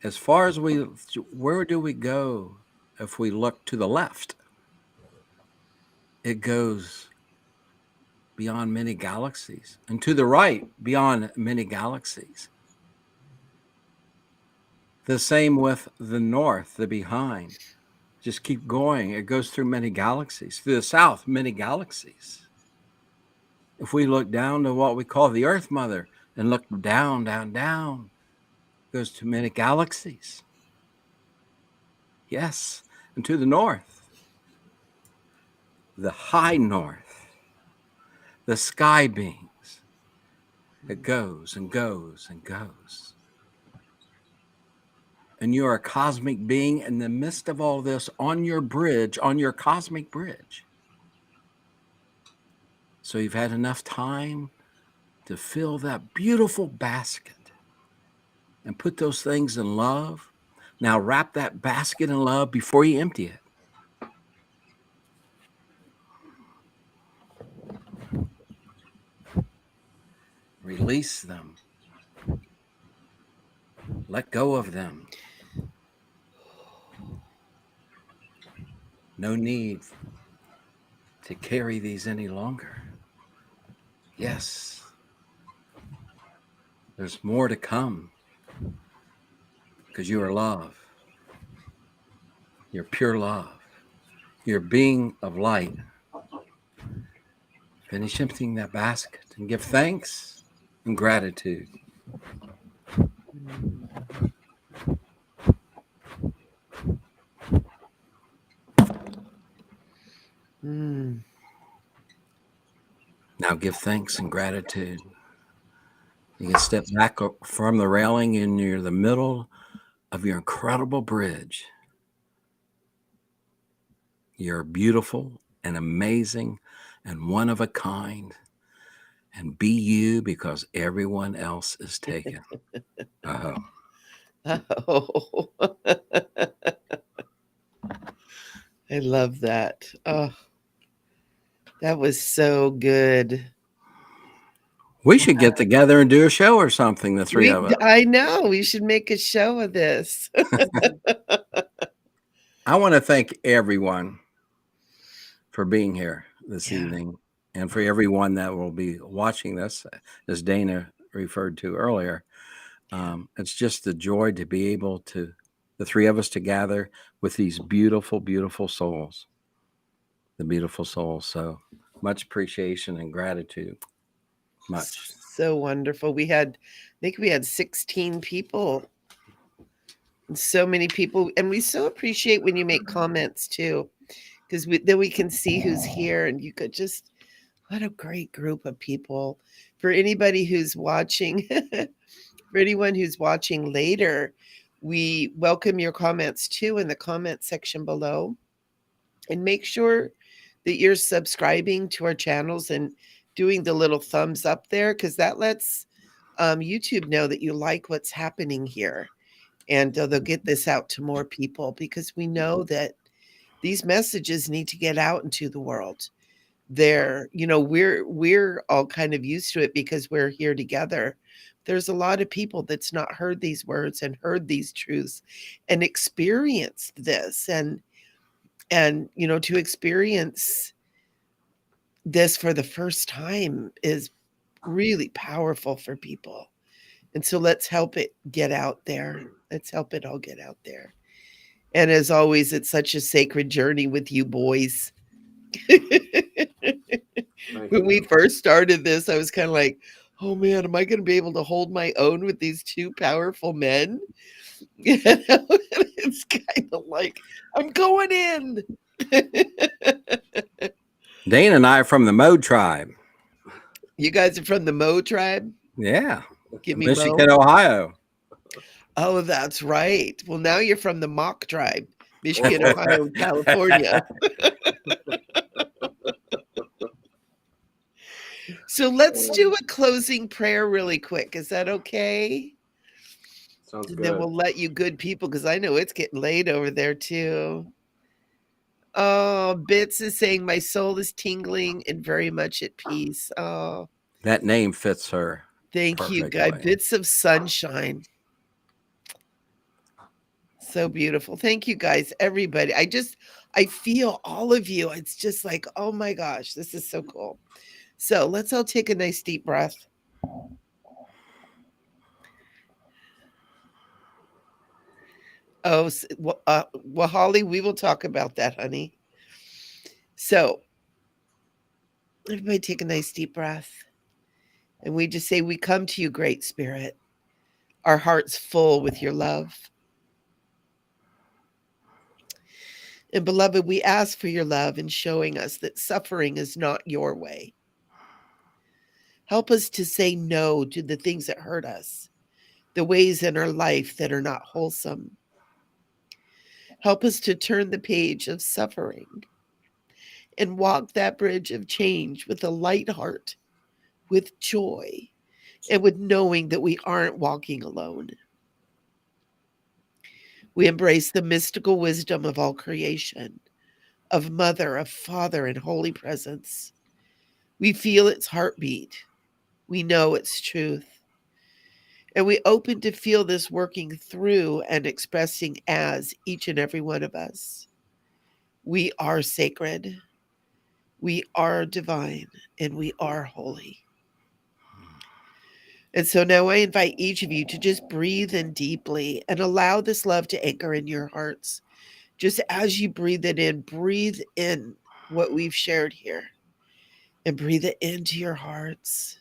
As far as where do we go if we look to the left? It goes beyond many galaxies, and to the right, beyond many galaxies. The same with the north, the behind. Just keep going. It goes through many galaxies. To the south, many galaxies. If we look down to what we call the Earth Mother and look down, down, down, it goes to many galaxies. Yes, and to the north, the high north, the sky beings. It goes and goes and goes. And you are a cosmic being in the midst of all this on your bridge, on your cosmic bridge. So you've had enough time to fill that beautiful basket and put those things in love. Now wrap that basket in love before you empty it. Release them. Let go of them. No need to carry these any longer. Yes. There's more to come because you are love. You're pure love. You're being of light. Finish emptying that basket and give thanks and gratitude. Mm. Now give thanks and gratitude. You can step back from the railing and you're in the middle of your incredible bridge. You're beautiful and amazing and one of a kind. And be you because everyone else is taken. Oh. Oh. I love that. Oh, that was so good. We should get together and do a show or something, the three of us. I know. We should make a show of this. I want to thank everyone for being here this evening and for everyone that will be watching this, as Dana referred to earlier. It's just the joy to be able to, the three of us together with these beautiful, beautiful souls, the beautiful souls. So much appreciation and gratitude. Much. So wonderful. I think we had 16 people. So many people. And we so appreciate when you make comments too, because then we can see who's here and you could just, what a great group of people. For anybody who's watching, for anyone who's watching later, we welcome your comments too in the comment section below. And make sure that you're subscribing to our channels and doing the little thumbs up there, because that lets YouTube know that you like what's happening here. And they'll get this out to more people, because we know that these messages need to get out into the world. We're all kind of used to it because we're here together. There's a lot of people that's not heard these words and heard these truths and experienced this. And to experience this for the first time is really powerful for people. And so let's help it get out there. Let's help it all get out there. And as always, it's such a sacred journey with you boys. When we first started this, I was kind of like, oh man, am I going to be able to hold my own with these two powerful men? It's kind of like, I'm going in. Dana and I are from the Mo tribe. You guys are from the Mo tribe? Yeah. Give me Michigan, Mo. Ohio. Oh, that's right. Well, now you're from the Mock tribe, Michigan, Ohio, and California. So let's do a closing prayer really quick. Is that okay? Sounds good. Then we'll let you good people, because I know it's getting late over there too. Oh, Bits is saying my soul is tingling and very much at peace. Oh, that name fits her. Thank you, God. Bits of sunshine. So beautiful. Thank you, guys, everybody. I feel all of you. It's just like, oh my gosh, this is so cool. So let's all take a nice deep breath. Oh, well, Holly, we will talk about that, honey. So everybody take a nice deep breath. And we just say, we come to you, Great Spirit. Our hearts full with your love. And beloved, we ask for your love in showing us that suffering is not your way. Help us to say no to the things that hurt us, the ways in our life that are not wholesome. Help us to turn the page of suffering and walk that bridge of change with a light heart, with joy, and with knowing that we aren't walking alone. We embrace the mystical wisdom of all creation, of Mother, of Father, and Holy Presence. We feel its heartbeat. We know its truth. And we open to feel this working through and expressing as each and every one of us. We are sacred. We are divine, and we are holy. And so now I invite each of you to just breathe in deeply and allow this love to anchor in your hearts. Just as you breathe in what we've shared here and breathe it into your hearts.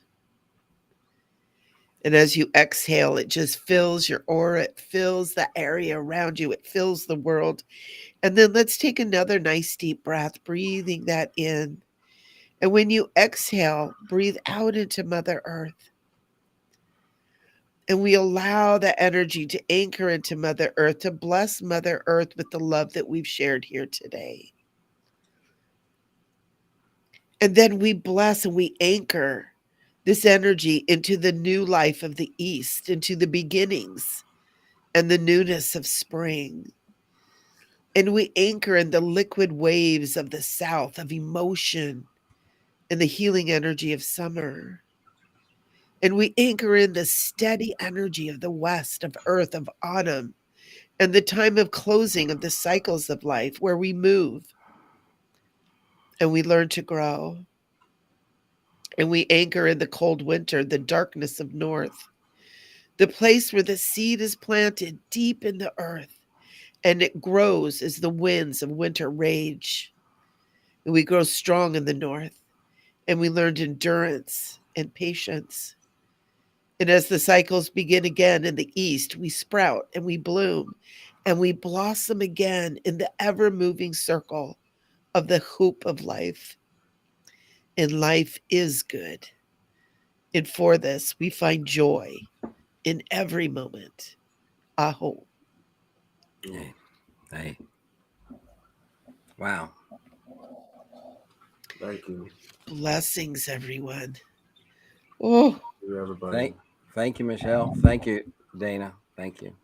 And as you exhale, it just fills your aura, it fills the area around you, it fills the world. And then let's take another nice deep breath, breathing that in. And when you exhale, breathe out into Mother Earth. And we allow that energy to anchor into Mother Earth, to bless Mother Earth with the love that we've shared here today. And then we bless and we anchor this energy into the new life of the East, into the beginnings and the newness of spring. And we anchor in the liquid waves of the South, of emotion and the healing energy of summer. And we anchor in the steady energy of the West, of earth, of autumn, and the time of closing of the cycles of life where we move and we learn to grow. And we anchor in the cold winter, the darkness of north, the place where the seed is planted deep in the earth and it grows as the winds of winter rage. And we grow strong in the north and we learned endurance and patience. And as the cycles begin again in the east, we sprout and we bloom and we blossom again in the ever moving circle of the hoop of life. And life is good. And for this, we find joy in every moment. Aho. Hey. Wow. Thank you. Blessings, everyone. Oh, Thank you, everybody. Thank you, Michele. Thank you, Dana. Thank you.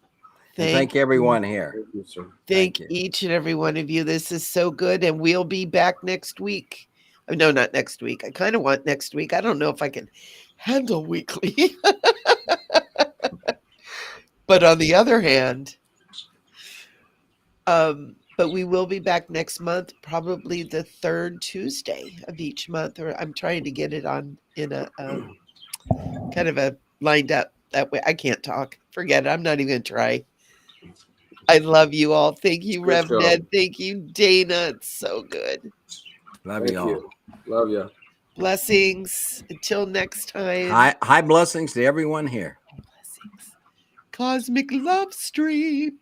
And thank you. everyone here. Thank you, sir. Thank you. each and every one of you. This is so good. And we'll be back next week. Oh, no, not next week. I kind of want next week. I don't know if I can handle weekly. But on the other hand, but we will be back next month, probably the third Tuesday of each month, or I'm trying to get it on in a kind of a lined up that way. I can't talk. Forget it. I'm not even going to try. I love you all. Thank you, Rev Ned. Thank you, Dana. It's so good. Love you all. Love you. Blessings. Until next time. High blessings to everyone here. Blessings. Cosmic love stream.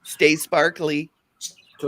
Stay sparkly.